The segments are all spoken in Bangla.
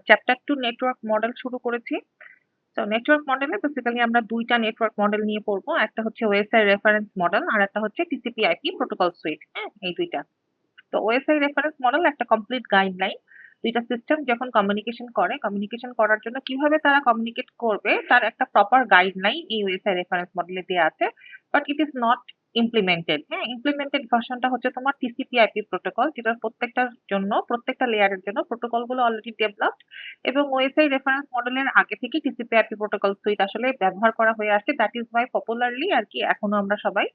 চ্যাপ্টার 2 নেটওয়ার্ক মডেল শুরু করেছি। তো নেটওয়ার্ক মডেলে বেসিক্যালি আমরা ২ টা নেটওয়ার্ক মডেল নিয়ে পড়বো। একটা হচ্ছে ওএসআই রেফারেন্স মডেল আর একটা হচ্ছে টিসিপি/আইপি প্রোটোকল সুইট। হ্যাঁ? এই ২ টা। তো ওএসআই রেফারেন্স মডেল একটা কমপ্লিট গাইডলাইন। ২ টা সিস্টেম যখন কমিউনিকেশন করার জন্য কিভাবে তারা কমিউনিকেট করবে তার একটা প্রপার গাইডলাইন এই ওএসআই রেফারেন্স মডেলে দেয়া আছে। But it is not implemented. হ্যাঁ? ইমপ্লিমেন্টেড ভার্সনটা হচ্ছে তোমার টিসিপি/আইপি প্রোটোকল, যেটার প্রত্যেকটার জন্য প্রত্যেকটা লেয়ারের জন্য প্রোটোকল গুলো অলরেডি ডেভেলপড এবং ওএসআই রেফারেন্স মডেলের আগে থেকে টিসিপি/আইপি প্রোটোকল সুইট আসলে ব্যবহার করা হয়ে আসছে। দ্যাট ইজ ওয়াই পপুলারলি আরকি এখনো আমরা সবাই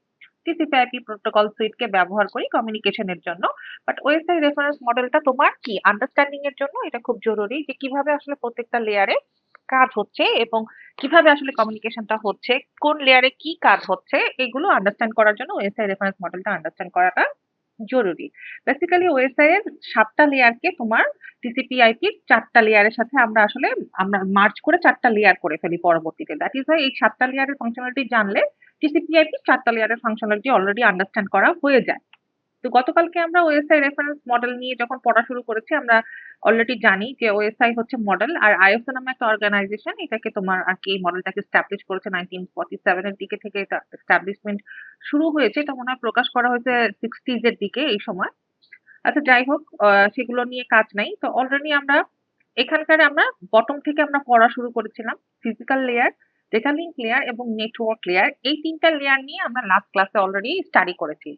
টিসিপি/আইপি প্রোটোকল সুইটকে ব্যবহার করি কমিউনিকেশনের জন্য। বাট ওএসআই রেফারেন্স মডেলটা তোমার কি আন্ডারস্ট্যান্ডিং এর জন্য এটা খুব জরুরি যে কিভাবে আসলে প্রত্যেকটা লেয়ারে কাজ হচ্ছে এবং কিভাবে আসলে কমিউনিকেশনটা হচ্ছে, কোন লেয়ারে কি কাজ হচ্ছে এগুলো আন্ডারস্ট্যান্ড করার জন্য ওএসআই রেফারেন্স মডেলটা আন্ডারস্ট্যান্ড করাটা জরুরি। বেসিক্যালি ওএসআই এর ৭ টা লেয়ারকে তোমার টিসিপি/আইপি র ৪ টা লেয়ারের সাথে আমরা মার্জ করে ৪ টা লেয়ার করে ফেলি পরবর্তীতে। দ্যাট ইজ ওয়াই এই ৭ টা লেয়ারের ফাংশনালিটি জানলে টিসিপি/আইপি ৪ টা লেয়ারের ফাংশনালিটি অলরেডি আন্ডারস্ট্যান্ড করা হয়ে যায়। তো গতকালকে আমরা ওএসআই রেফারেন্স মডেল নিয়ে যখন পড়া শুরু করেছি আমরা অলরেডি জানি যে ওএসআই হচ্ছে মডেল আর আইএসও নামে একটা অর্গানাইজেশন এটাকে তোমার আর কি এই মডেলটাকে এস্টাবলিশ করেছে 1947 এর দিকে থেকে এটা এস্টাবলিশমেন্ট শুরু হয়েছে। এটা মনে হয় প্রকাশ করা হয়েছে 60s এর দিকে এই সময়। আচ্ছা যাই হোক সেগুলো নিয়ে কাজ নাই। তো অলরেডি আমরা বটম থেকে আমরা পড়া শুরু করেছিলাম। Physical layer, data link layer এবং নেটওয়ার্ক লেয়ার এই ৩ টা লেয়ার নিয়ে আমরা লাস্ট ক্লাসে অলরেডি স্টাডি করেছি।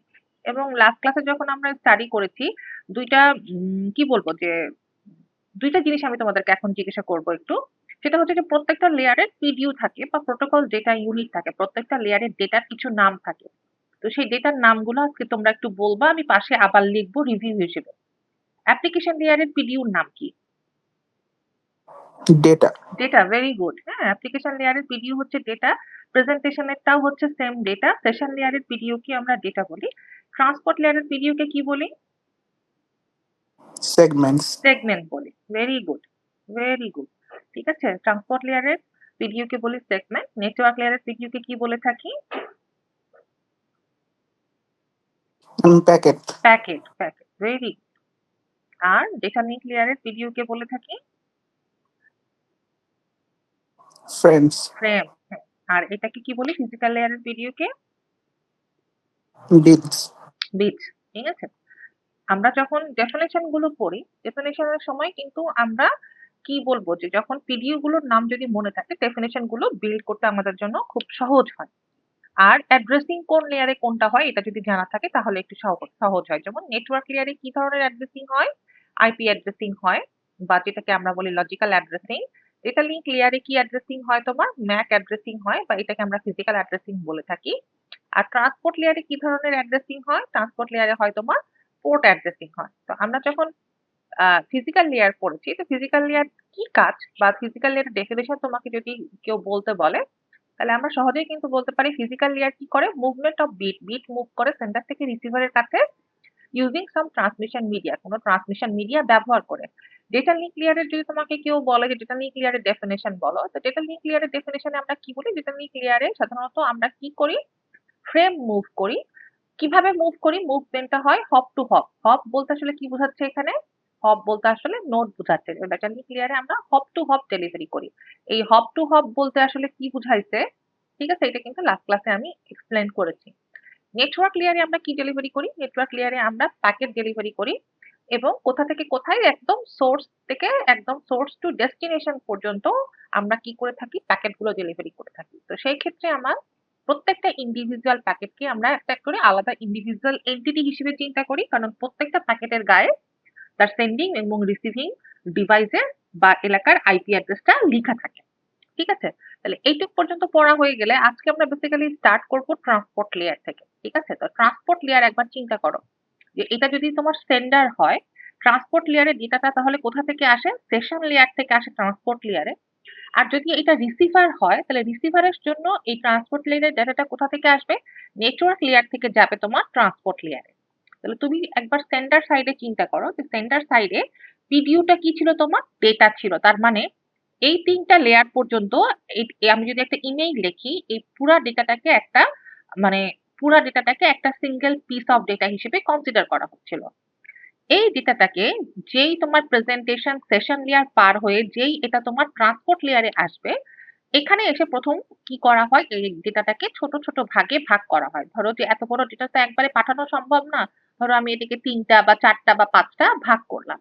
এবং লাস্ট ক্লাসে যখন আমরা স্টাডি করেছি ২ টা কি বলবো যে ২ টা জিনিস আমি তোমাদেরকে এখন জিজ্ঞাসা করব একটু। সেটা হচ্ছে যে প্রত্যেকটা লেয়ারের পিডিইউ থাকে বা প্রোটোকল ডেটা ইউনিট থাকে। প্রত্যেকটা লেয়ারের ডেটার কিছু নাম থাকে। তো সেই ডেটার নামগুলো আজকে তোমরা একটু বলবা, আমি পাশে আবার লিখবো রিভিউ হিসেবে। অ্যাপ্লিকেশন লেয়ারের পিডিইউর নাম কি? ডেটা। Data, very good. হ্যাঁ, অ্যাপ্লিকেশন লেয়ারের পিডিইউ হচ্ছে ডেটা, প্রেজেন্টেশনেরটাও হচ্ছে সেম ডেটা, সেশন লেয়ারের পিডিইউ কে আমরা ডেটা বলি। ট্রান্সপোর্ট লেয়ারের পিডিইউ কে কি বলি? সেগমেন্টস। সেগমেন্ট বলি। Very good, very good. ঠিক আছে, ট্রান্সপোর্ট লেয়ারের পিডিইউ কে বলি সেগমেন্ট। নেটওয়ার্ক লেয়ারের পিডিইউ কে কি বলে থাকি? Packet. Packet, packet. Very good. আর ডেটা লিঙ্ক লেয়ারের পিডিইউ কে বলে থাকি? ফ্রেন্ডস। ফ্রেম। হ্যাঁ। আর এটাকে কি বলি ফিজিক্যাল লেয়ারের পিডিইউ কে? বিটস। বিটস। ঠিক আছে? আমরা যখন ডেফিনেশন গুলো পড়ি, ডেফিনেশনের সময় কিন্তু আমরা কি বলবো যে যখন পিডিইউ গুলোর নাম যদি মনে থাকে ডেফিনেশন গুলো বিল্ড করতে আমাদের জন্য খুব সহজ হয়। আর অ্যাড্রেসিং কোন লেয়ারে কোনটা হয় এটা যদি জানা থাকে তাহলে একটু সহজ হয়। যেমন নেটওয়ার্ক লেয়ারে কি ধরনের অ্যাড্রেসিং হয়? আইপি অ্যাড্রেসিং হয় বা যেটাকে আমরা বলি লজিক্যাল অ্যাড্রেসিং। ডেটা লিঙ্ক লেয়ারে কি অ্যাড্রেসিং হয় তোমার? ম্যাক অ্যাড্রেসিং হয় বা এটাকে আমরা ফিজিক্যাল অ্যাড্রেসিং বলে থাকি। আর ট্রান্সপোর্ট লেয়ারে কি ধরনের অ্যাড্রেসিং হয়? ট্রান্সপোর্ট লেয়ারে হয় তোমার পোর্ট অ্যাড্রেসিং হয়। তো আমরা যখন ফিজিক্যাল লেয়ার পড়েছি, তো ফিজিক্যাল লেয়ার কি কাজ বা ফিজিক্যাল লেয়ার ডেফিনেশন তোমাকে যদি কেউ বলতে বলে তাহলে আমরা সহজেই কিন্তু বলতে পারি ফিজিক্যাল লেয়ার কি করে? মুভমেন্ট অফ বিট মুভ করে সেন্টার থেকে রিসিভারের কাছে ইউজিং সাম ট্রান্সমিশন মিডিয়া, কোনো ট্রান্সমিশন মিডিয়া ব্যবহার করে। ডেটা লিঙ্ক লেয়ারের যদি তোমাকে কেউ বলে যে ডেটা লিঙ্ক লেয়ারের ডেফিনেশন বলো, তো ডেটা লিঙ্ক লেয়ারের ডেফিনেশনে আমরা কি বলি? ডেটা লিঙ্ক লেয়ারে সাধারণত আমরা কি করি? ফ্রেম মুভ করি। কিভাবে মুভ করি? মুভমেন্টটা হয় হপ টু হপ। হপ বলতে আসলে কি বোঝাচ্ছে এখানে? হপ বলতে আসলে নোড বোঝাচ্ছে। ডেটা লিঙ্ক লেয়ারে আমরা হপ টু হপ ডেলিভারি করি। এই হপ টু হপ বলতে আসলে কি বুঝাইছে? ঠিক আছে? এটা কিন্তু লাস্ট ক্লাসে আমি এক্সপ্লেন করেছি। নেটওয়ার্ক লেয়ারে আমরা কি ডেলিভারি করি? নেটওয়ার্ক লেয়ারে আমরা প্যাকেট ডেলিভারি করি এবং কোথা থেকে কোথায় একদম সোর্স থেকে একদম সোর্স টু ডেস্টিনেশন পর্যন্ত আমরা কি করে থাকি? প্যাকেটগুলো ডেলিভারি করে থাকি। তো সেই ক্ষেত্রে আমার প্রত্যেকটা ইন্ডিভিজুয়াল প্যাকেটকে আমরা একটা করে আলাদা ইন্ডিভিজুয়াল এন্টিটি হিসেবে চিন্তা করি কারণ প্রত্যেকটা প্যাকেটের গায়ে তার সেন্ডিং এবং রিসিভিং ডিভাইসের বা এলাকার আইপি অ্যাড্রেসটা লিখা থাকে। ঠিক আছে? তাহলে এইটুক পর্যন্ত পড়া হয়ে গেলে আজকে আমরা বেসিক্যালি স্টার্ট করব ট্রান্সপোর্ট লেয়ার থেকে। ঠিক আছে? তো ট্রান্সপোর্ট লেয়ার একবার চিন্তা করো যে এটা যদি তোমার সেন্ডার হয়, ট্রান্সপোর্ট লেয়ারের ডেটাটা তাহলে কোথা থেকে আসে? সেশন লেয়ার থেকে আসে ট্রান্সপোর্ট লেয়ারে। আর যদি এটা রিসিভার হয় তাহলে রিসিভারের জন্য এই ট্রান্সপোর্ট লেয়ারের ডেটাটা কোথা থেকে আসবে? নেটওয়ার্ক লেয়ার থেকে যাবে তোমার ট্রান্সপোর্ট লেয়ারে। তাহলে তুমি একবার সেন্ডার সাইডে চিন্তা করো যে সেন্ডার সাইডে পিডিইউটা কি ছিল তোমার? ডেটা ছিল। তার মানে এই ৩ টা লেয়ার পর্যন্ত আমি যদি একটা ইমেইল লিখি এই মানে পুরা ডেটাটাকে একটা সিঙ্গেল পিস অফ ডেটা হিসেবে কনসিডার করা হচ্ছিল। এই ডেটাটাকে যেই তোমার প্রেজেন্টেশন সেশন লেয়ার পার হয়ে যেই এটা তোমার ট্রান্সপোর্ট লেয়ারে আসবে, এখানে এসে প্রথম কি করা হয়, এই ডেটাটাকে ছোট ছোট ভাগে ভাগ করা হয়। ধরো যে এত বড় ডেটা তো একবারে পাঠানো সম্ভব না, ধরো আমি এটাকে ৩টা বা ৪টা বা ৫টা ভাগ করলাম।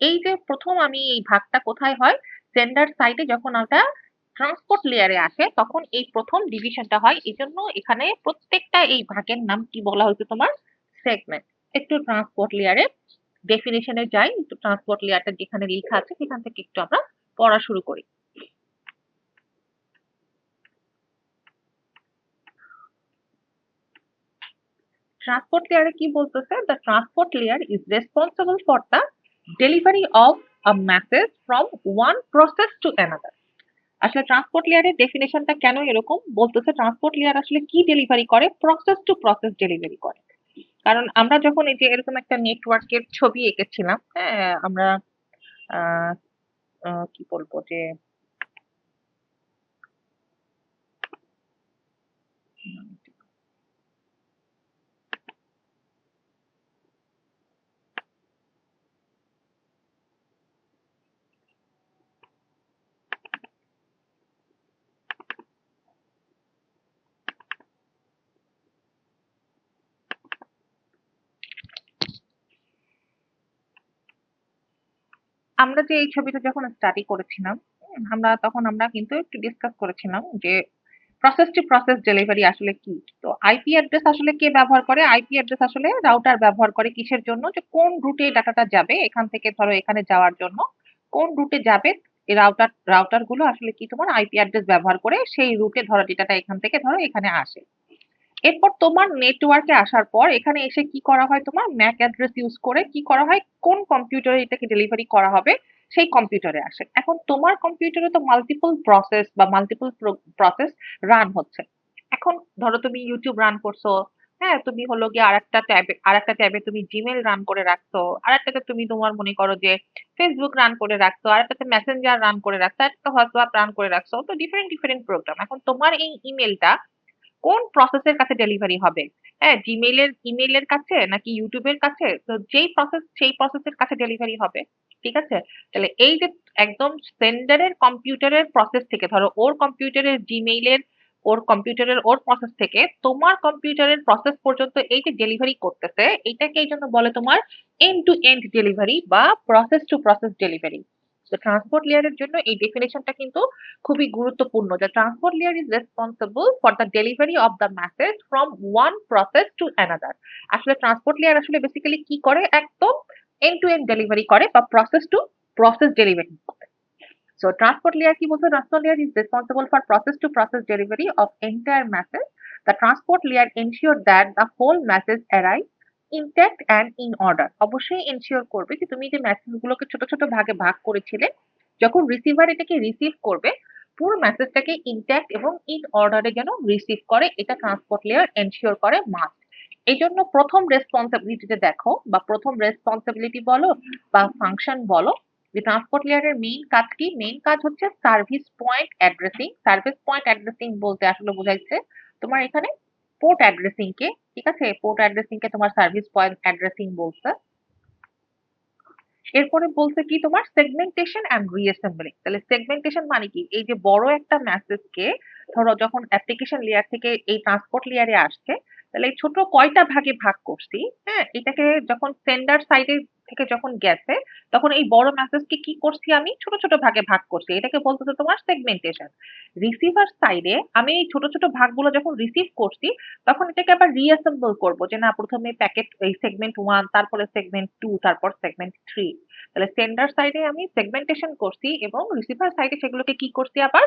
এই যে প্রথম আমি এই ভাগটা কোথায় হয়, সেন্ডার সাইডে যখন ওটা ট্রান্সপোর্ট লেয়ারে আসে তখন এই প্রথম ডিভিশনটা হয়। এই জন্য এখানে প্রত্যেকটা এই ভাগের নাম কি বলা হয়েছে তোমার, সেগমেন্ট। একটু ট্রান্সপোর্ট লেয়ারে ডেফিনেশনে যাই, একটু ট্রান্সপোর্ট লেয়ারটা যেখানে লেখা আছে সেখান থেকে একটু আমরা পড়া শুরু করি। ট্রান্সপোর্ট লেয়ারে কি বলতেছে, the transport layer is responsible for the delivery of a message from one process to another. আসলে ট্রান্সপোর্ট লেয়ারের ডেফিনেশনটা কেন এরকম বলতেছে, ট্রান্সপোর্ট লেয়ার আসলে কি ডেলিভারি করে, প্রসেস টু প্রসেস ডেলিভারি করে। কারণ আমরা যখন এই যে এরকম একটা নেটওয়ার্কের ছবি এঁকেছিলাম, হ্যাঁ আমরা আহ, কি বলবো যে আমরা যে এই ছবিটা যখন স্টাডি করেছিলাম, আমরা কিন্তু একটু ডিসকাস করেছিলাম যে প্রসেস টু প্রসেস ডেলিভারি আসলে কি। তো আইপি অ্যাড্রেস আসলে কে ব্যবহার করে, আইপি অ্যাড্রেস আসলে রাউটার ব্যবহার করে কিসের জন্য, যে কোন রুটে ডাটাটা যাবে, এখান থেকে ধরো এখানে যাওয়ার জন্য কোন রুটে যাবে, এই রাউটার গুলো আসলে কি তোমার আইপি অ্যাড্রেস ব্যবহার করে সেই রুটে ধরো ডেটাটা এখান থেকে ধরো এখানে আসে। এরপর তোমার নেটওয়ার্কে আসার পর এখানে এসে কি করা হয়, তোমার ম্যাক অ্যাড্রেস ইউজ করে কি করা হয়, কোন কম্পিউটারে এটাকে ডেলিভারি করা হবে সেই কম্পিউটারে আসে। এখন তোমার কম্পিউটারে তো মাল্টিপল প্রসেস বা মাল্টিপল প্রসেস রান হচ্ছে। এখন ধরো তুমি ইউটিউব রান করছো, হ্যাঁ তুমি হলো গিয়ে আরেকটা ট্যাবে তুমি জিমেল রান করে রাখছো, আরেকটাতে তুমি তোমার মনে করো যে ফেসবুক রান করে রাখছো, আরেকটাতে মেসেঞ্জার রান করে রাখছো, একটা হোয়াটসঅ্যাপ রান করে রাখছো। তো ডিফারেন্ট ডিফারেন্ট প্রোগ্রাম। এখন তোমার এই ইমেলটা কোন প্রসেসের কাছে ডেলিভারি হবে, হ্যাঁ ইমেইলের কাছে নাকি ইউটিউবের কাছে, তো যেই প্রসেস সেই প্রসেসের কাছে ডেলিভারি হবে। ঠিক আছে, তাহলে এই যে একদম সেন্ডারের কম্পিউটারের প্রসেস থেকে ধরো ওর কম্পিউটারের জিমেইলের ওর কম্পিউটারের ওর প্রসেস থেকে তোমার কম্পিউটারের প্রসেস পর্যন্ত এই যে ডেলিভারি করতেছে, এইটাকে এই জন্য বলে তোমার এন্ড টু এন্ড ডেলিভারি বা প্রসেস টু প্রসেস ডেলিভারি। তো ট্রান্সপোর্ট লেয়ারের জন্য এই ডেফিনেশনটা কিন্তু খুবই গুরুত্বপূর্ণ, যে transport layer is responsible for the delivery of the message from one process to another. আসলে ট্রান্সপোর্ট লেয়ার আসলে বেসিক্যালি কি করে, একদম এন্ড টু এন্ড ডেলিভারি করে বা প্রসেস টু প্রসেস ডেলিভারি করে। সো ট্রান্সপোর্ট লেয়ার কি বলছে, transport layer is responsible for process to process delivery of entire message. The transport layer ensure that the whole message arrive intact and in order. অবশ্যই এনশিওর করবে যে তুমি যে মেসেজগুলোকে ছোট ছোট ভাগে ভাগ করেছিলে, যখন রিসিভার এটাকে রিসিভ করবে পুরো মেসেজটাকে ইনট্যাক্ট এবং ইন অর্ডারে যেন রিসিভ করে, এটা ট্রান্সপোর্ট লেয়ার এনশিওর করে মাস্ট। এই জন্য প্রথম রেসপন্সিবিলিটিতে দেখো বা প্রথম রেসপন্সিবিলিটি বলো বা ফাংশন বলো, যে ট্রান্সপোর্ট লেয়ারের মেইন কাজ কি, মেইন কাজ হচ্ছে service point addressing. Service point addressing বলতে আসলে বোঝাইছে তোমার এখানে পোর্ট অ্যাড্রেসিং কে। ঠিক আছে, পোর্ট অ্যাড্রেসিং কে তোমার সার্ভিস পয়েন্ট অ্যাড্রেসিং বলছে। এরপরে বলছে কি তোমার সেগমেন্টেশন এন্ড রিঅ্যাসেম্বলিং। তাহলে সেগমেন্টেশন মানে কি, এই যে বড় একটা মেসেজকে ধরো যখন অ্যাপ্লিকেশন লেয়ার থেকে এই ট্রান্সপোর্ট লেয়ারে আসছে, তাহলে এই ছোট কয়টা ভাগে ভাগ করছি, হ্যাঁ এটাকে যখন সেন্ডার সাইডে থেকে যখন গেছে তখন এই বড় মেসেজকে কি করছি, আমি ছোট ছোট ভাগে ভাগ করছি, এটাকে বলতেছে তোমার সেগমেন্টেশন। রিসিভার সাইডে আমি এই ছোট ছোট ভাগগুলো যখন রিসিভ করছি তখন এটাকে আবার রিঅ্যাসেম্বল করবো, যে না প্রথমে প্যাকেট এই সেগমেন্ট ওয়ান, তারপরে সেগমেন্ট টু, তারপর সেগমেন্ট থ্রি। তাহলে সেন্ডার সাইডে আমি সেগমেন্টেশন করছি এবং রিসিভার সাইডে সেগুলোকে কি করছি আবার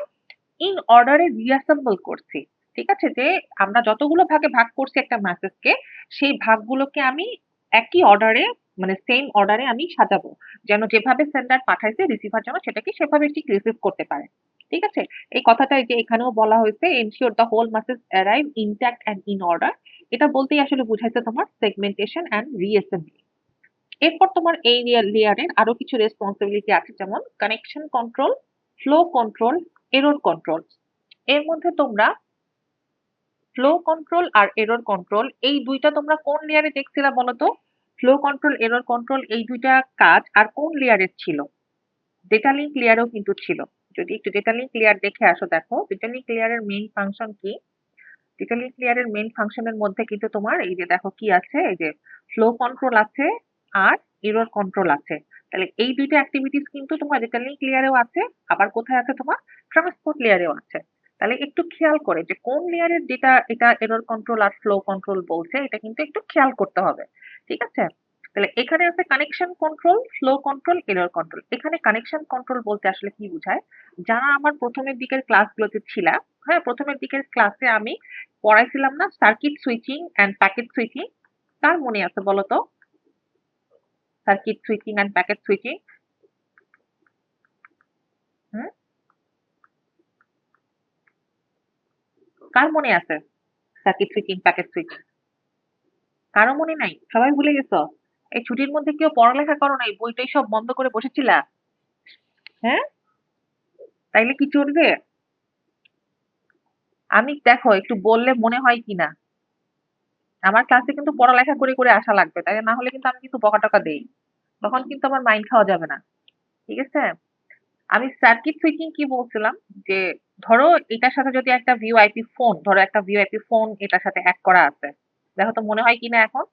ইন অর্ডারে রিঅ্যাসেম্বল করছি। ঠিক আছে, যে আমরা যতগুলো ভাগে ভাগ করছি একটা মেসেজকে, সেই ভাগগুলোকে আমি একই অর্ডারে মানে সেম অর্ডারে আমি সাজাবো, যেন যেভাবে সেন্ডার পাঠাইছে রিসিভার যেন সেটাকে সেভাবে ঠিক রিসিভ করতে পারে। ঠিক আছে, এই কথাটা এই যে এখানেও বলা হয়েছে ensure the whole message arrive intact and in order. এটা বলতেই আসলে বুঝাইছে তোমার সেগমেন্টেশন অ্যান্ড রিঅ্যাসেম্বলি। এরপর তোমার এই লেয়ারের আরো কিছু রেসপন্সিবিলিটি আছে, যেমন connection control, flow control, error control. এর মধ্যে তোমরা ফ্লো কন্ট্রোল আর এরর কন্ট্রোল এই দুইটা তোমরা কোন লেয়ারে দেখছিলা বলো তো? ফ্লো কন্ট্রোল, এরর কন্ট্রোল এই দুইটা কাজ আর কোন লেয়ারের ছিল? ডেটা লিঙ্ক লেয়ারেও কিন্তু ছিল। যদি একটু ডেটা লিঙ্ক লেয়ার দেখে আসো, দেখো ডেটা লিঙ্ক লেয়ারের মেইন ফাংশন কি? ডেটা লিঙ্ক লেয়ারের মেইন ফাংশনের মধ্যে কিন্তু তোমার এই যে দেখো কি আছে, এই যে ফ্লো কন্ট্রোল আছে আর এরর কন্ট্রোল আছে। তাহলে এই দুইটা অ্যাক্টিভিটিস কিন্তু তোমার ডেটা লিঙ্ক লেয়ারেও আছে, আবার কোথায় আছে তোমার ট্রান্সপোর্ট লেয়ারেও আছে। তাহলে একটু খেয়াল করে যে কোন লেয়ারের ডেটা এটা এরর কন্ট্রোল আর ফ্লো কন্ট্রোল বলছে, এটা কিন্তু একটু খেয়াল করতে হবে। ঠিক আছে? তাহলে এখানে আছে connection control, flow control, error control. এখানে কানেকশন কন্ট্রোল বলতে আসলে কি বোঝায়? যারা আমার প্রথমের দিকের ক্লাসগুলোতে ছিলা, হ্যাঁ প্রথমের দিকের ক্লাসে আমি পড়াইছিলাম না circuit switching and packet switching? কার মনে আছে বলো তো? Circuit switching and packet switching? হুম, কার মনে আছে সার্কিট সুইচিং প্যাকেট সুইচিং? কারো মনে নাই? সবাই ভুলে গেছো? এই ছুটির মধ্যে কেউ পড়ালেখা করো নাই, বইটাই সব বন্ধ করে বসেছিলা? হ্যাঁ, তাইলে কি চলবে? আমি দেখো একটু বললে মনে হয় কিনা। আমার ক্লাসে কিন্তু পড়ালেখা করে করে আসা লাগবে, তাই না হলে কিন্তু আমি কিন্তু বকা টকা দেই, তখন কিন্তু আমার মাইন্ড খাওয়া যাবে না। ঠিক আছে? আমি সার্কিট সুইচিং কি বলছিলাম, যে ধরো এটার সাথে যদি একটা ভিওআইপি ফোন, ধরো একটা ভিওআইপি ফোন এটার সাথে অ্যাড করা আছে, দেখো তো মনে হয় কিনা এখন।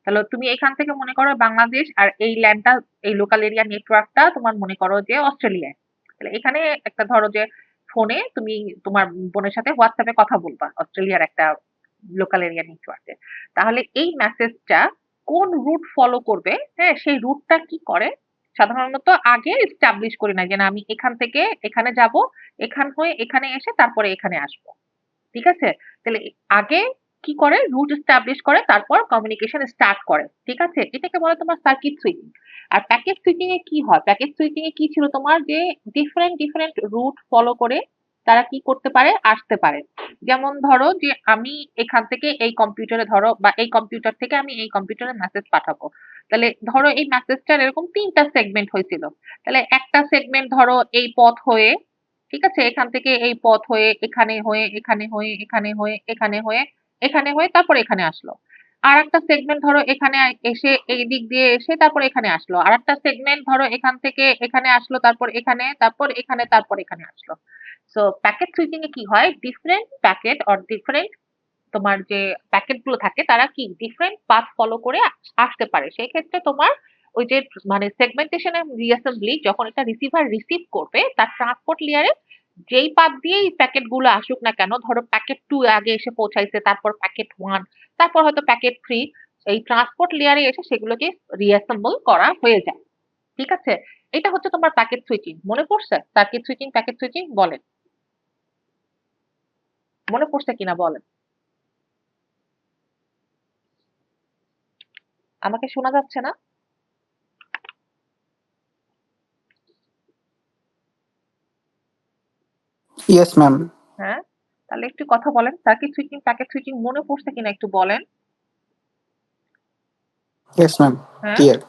তাহলে তুমি এখান থেকে মনে করো বাংলাদেশ, আর এই ল্যান্ডটা, এই লোকাল এরিয়া নেটওয়ার্কটা তোমার মনে করো যে অস্ট্রেলিয়ায়। তাহলে এখানে একটা ধরো যে ফোনে তুমি তোমার বোনের সাথে হোয়াটসঅ্যাপে কথা বলবা অস্ট্রেলিয়ার একটা লোকাল এরিয়া নেটওয়ার্কে। তাহলে এই মেসেজটা কোন রুট ফলো করবে, হ্যাঁ সেই রুটটা কি করে সাধারণত আগে এস্টাবলিশ করি না, যে না আমি এখান থেকে এখানে যাব, এখান হয়ে এখানে এসে তারপরে এখানে আসবো। ঠিক আছে? তাহলে আগে কি করে রুট এস্টাবলিশ করে, তারপর কমিউনিকেশন স্টার্ট করে। ঠিক আছে? এটাকে বলে তোমার সার্কিট সুইচিং। আর প্যাকেট সুইচিং এ কি হয়? প্যাকেট সুইচিং এ কি ছিল তোমার, যে ডিফারেন্ট ডিফারেন্ট রুট ফলো করে তারা কি করতে পারে, আসতে পারে। যেমন ধরো যে আমি এখান থেকে এই কম্পিউটারে ধরো, বা এই কম্পিউটার থেকে আমি এই কম্পিউটারে মেসেজ পাঠাবো। তাহলে ধরো এই মেসেজটার এরকম ৩ টা সেগমেন্ট হয়েছিল। তাহলে একটা সেগমেন্ট ধরো এই পথ হয়ে, ঠিক আছে? এখান থেকে এই পথ হয়ে, এখানে হয়ে, এখানে হয়ে, এখানে হয়ে, এখানে হয়ে, এখানে হয়ে তারপর এখানে আসলো। আরেকটা সেগমেন্ট ধরো এখানে এসে এই দিক দিয়ে এসে তারপর এখানে আসলো। আরেকটা সেগমেন্ট ধরো এখান থেকে এখানে আসলো, তারপর এখানে, তারপর এখানে, তারপর এখানে আসলো। সো প্যাকেট সুইচিং এ কি হয়? ডিফারেন্ট প্যাকেট অর ডিফারেন্ট তোমার যে প্যাকেট গুলো থাকে তারা কি ডিফারেন্ট পাথ ফলো করে আসতে পারে। সেই ক্ষেত্রে তোমার ওই যে মানে সেগমেন্টেশন এন্ড রিঅ্যাসেম্বলি যখন এটা রিসিভার রিসিভ করবে, তার ট্রান্সপোর্ট লেয়ারে যেই পাথ দিয়ে এই প্যাকেট গুলো আসুক না কেন, ধরো প্যাকেট 2 আগে এসে পৌঁছাইছে, তারপর প্যাকেট 1, তারপর হয়তো প্যাকেট 3, এই ট্রান্সপোর্ট লেয়ারে এসে সেগুলোকে রিঅ্যাসেম্বল করা হয়ে যায়। ঠিক আছে? এটা হচ্ছে তোমার প্যাকেট সুইচিং। মনে পড়ছে? সার্কিট সুইচিং, প্যাকেট সুইচিং বলেন। মনে পড়ছে কিনা বলেন। আমাকে শোনা যাচ্ছে না? Yes, ma'am. হ্যাঁ? তাহলে একটু কথা বলেন। সার্কিট সুইচিং, প্যাকেট সুইচিং মনে পড়ছে কিনা একটু বলেন। Yes, ma'am. হ্যাঁ? Clear.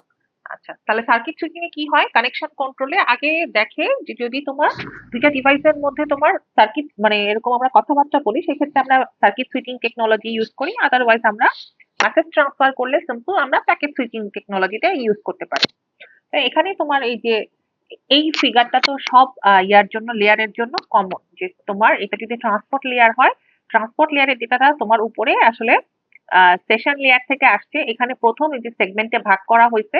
আচ্ছা। তাহলে সার্কিট সুইচিং এ কি হয়? কানেকশন কন্ট্রোলে আগে দেখে যে যদি তোমার ২ টা ডিভাইসের মধ্যে তোমার সার্কিট মানে এরকম আমরা কথাবার্তা বলি, সেক্ষেত্রে আমরা সার্কিট সুইচিং টেকনোলজি ইউজ করি। আদারওয়াইজ আমরা মেসেজ ট্রান্সফার করলে সিম্পল আমরা প্যাকেট সুইচিং টেকনোলজিটা ইউজ করতে পারি। তো এখানে তোমার এই যে এই ফিগারটা তো সব ইয়ার জন্য, লেয়ারের জন্য কমন, যে তোমার এটা যদি ট্রান্সপোর্ট লেয়ার হয়, ট্রান্সপোর্ট লেয়ারের ডেটাটা তোমার উপরে আসলে সেশন লেয়ার থেকে আসছে। এখানে প্রথম এই যে সেগমেন্টে ভাগ করা হয়েছে,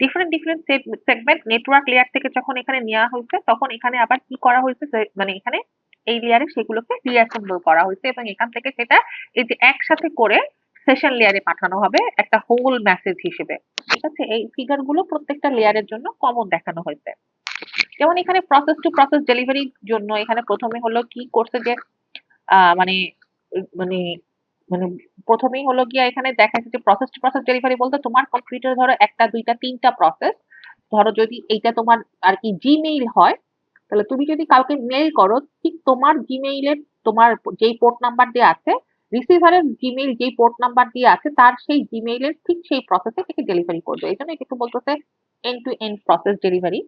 different different segment network layer থেকে যখন এখানে নেওয়া হয়েছে, তখন এখানে আবার কি করা হয়েছে, মানে এখানে এই লেয়ারে সেগুলোকে রিঅ্যাসেম্বল করা হয়েছে, এবং এখান থেকে সেটা এই যে একসাথে করে সেশন লেয়ারে পাঠানো হবে একটা হোল মেসেজ হিসেবে। ঠিক আছে? এই ফিগার গুলো প্রত্যেকটা লেয়ারের জন্য কমন দেখানো হয়েছে। যেমন এখানে প্রসেস টু প্রসেস ডেলিভারির জন্য এখানে প্রথমে হলো কি করছে, যে মানে মানে মানে প্রথমেই হলো গিয়া এখানে দেখা যাচ্ছে যে প্রসেস টু প্রসেস ডেলিভারি বলতে তোমার কম্পিউটারে ধরো একটা, দুইটা, তিনটা প্রসেস। ধরো যদি এইটা তোমার আর কি জিমেইল হয়, তাহলে তুমি যদি কাউকে মেইল করো, ঠিক তোমার জিমেইলের তোমার যেই পোর্ট নাম্বার দিয়ে আছে, রিসিভারের জিমেইল যেই পোর্ট নাম্বার দিয়ে আছে, তার সেই জিমেইলের ঠিক সেই প্রসেসে থেকে ডেলিভারি করবে। এই জন্য এটাকে বলতেছে end to end process delivery.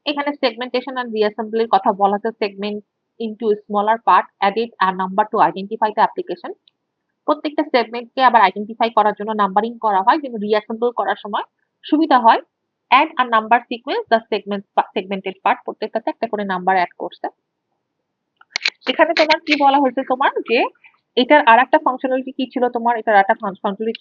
এখানে সেগমেন্টেশন এন্ড রিঅ্যাসেম্বলির কথা বলা হচ্ছে, segment into smaller part, added a number to identify the application। প্রত্যেকটা সেগমেন্টকে আবার আইডেন্টিফাই করার জন্য নাম্বারিং করা হয়, যেন রিঅ্যাসেম্বল করার সময় সুবিধা হয়। অ্যাড আর number sequence the segmented part, প্রত্যেকটাতে একটা করে নাম্বার অ্যাড করছে। এখানে তোমার কি বলা হয়েছে তোমার যে এটার আর একটা ফাংশনালিটি কি ছিল তোমার, এটার একটা ফাংশনালিটি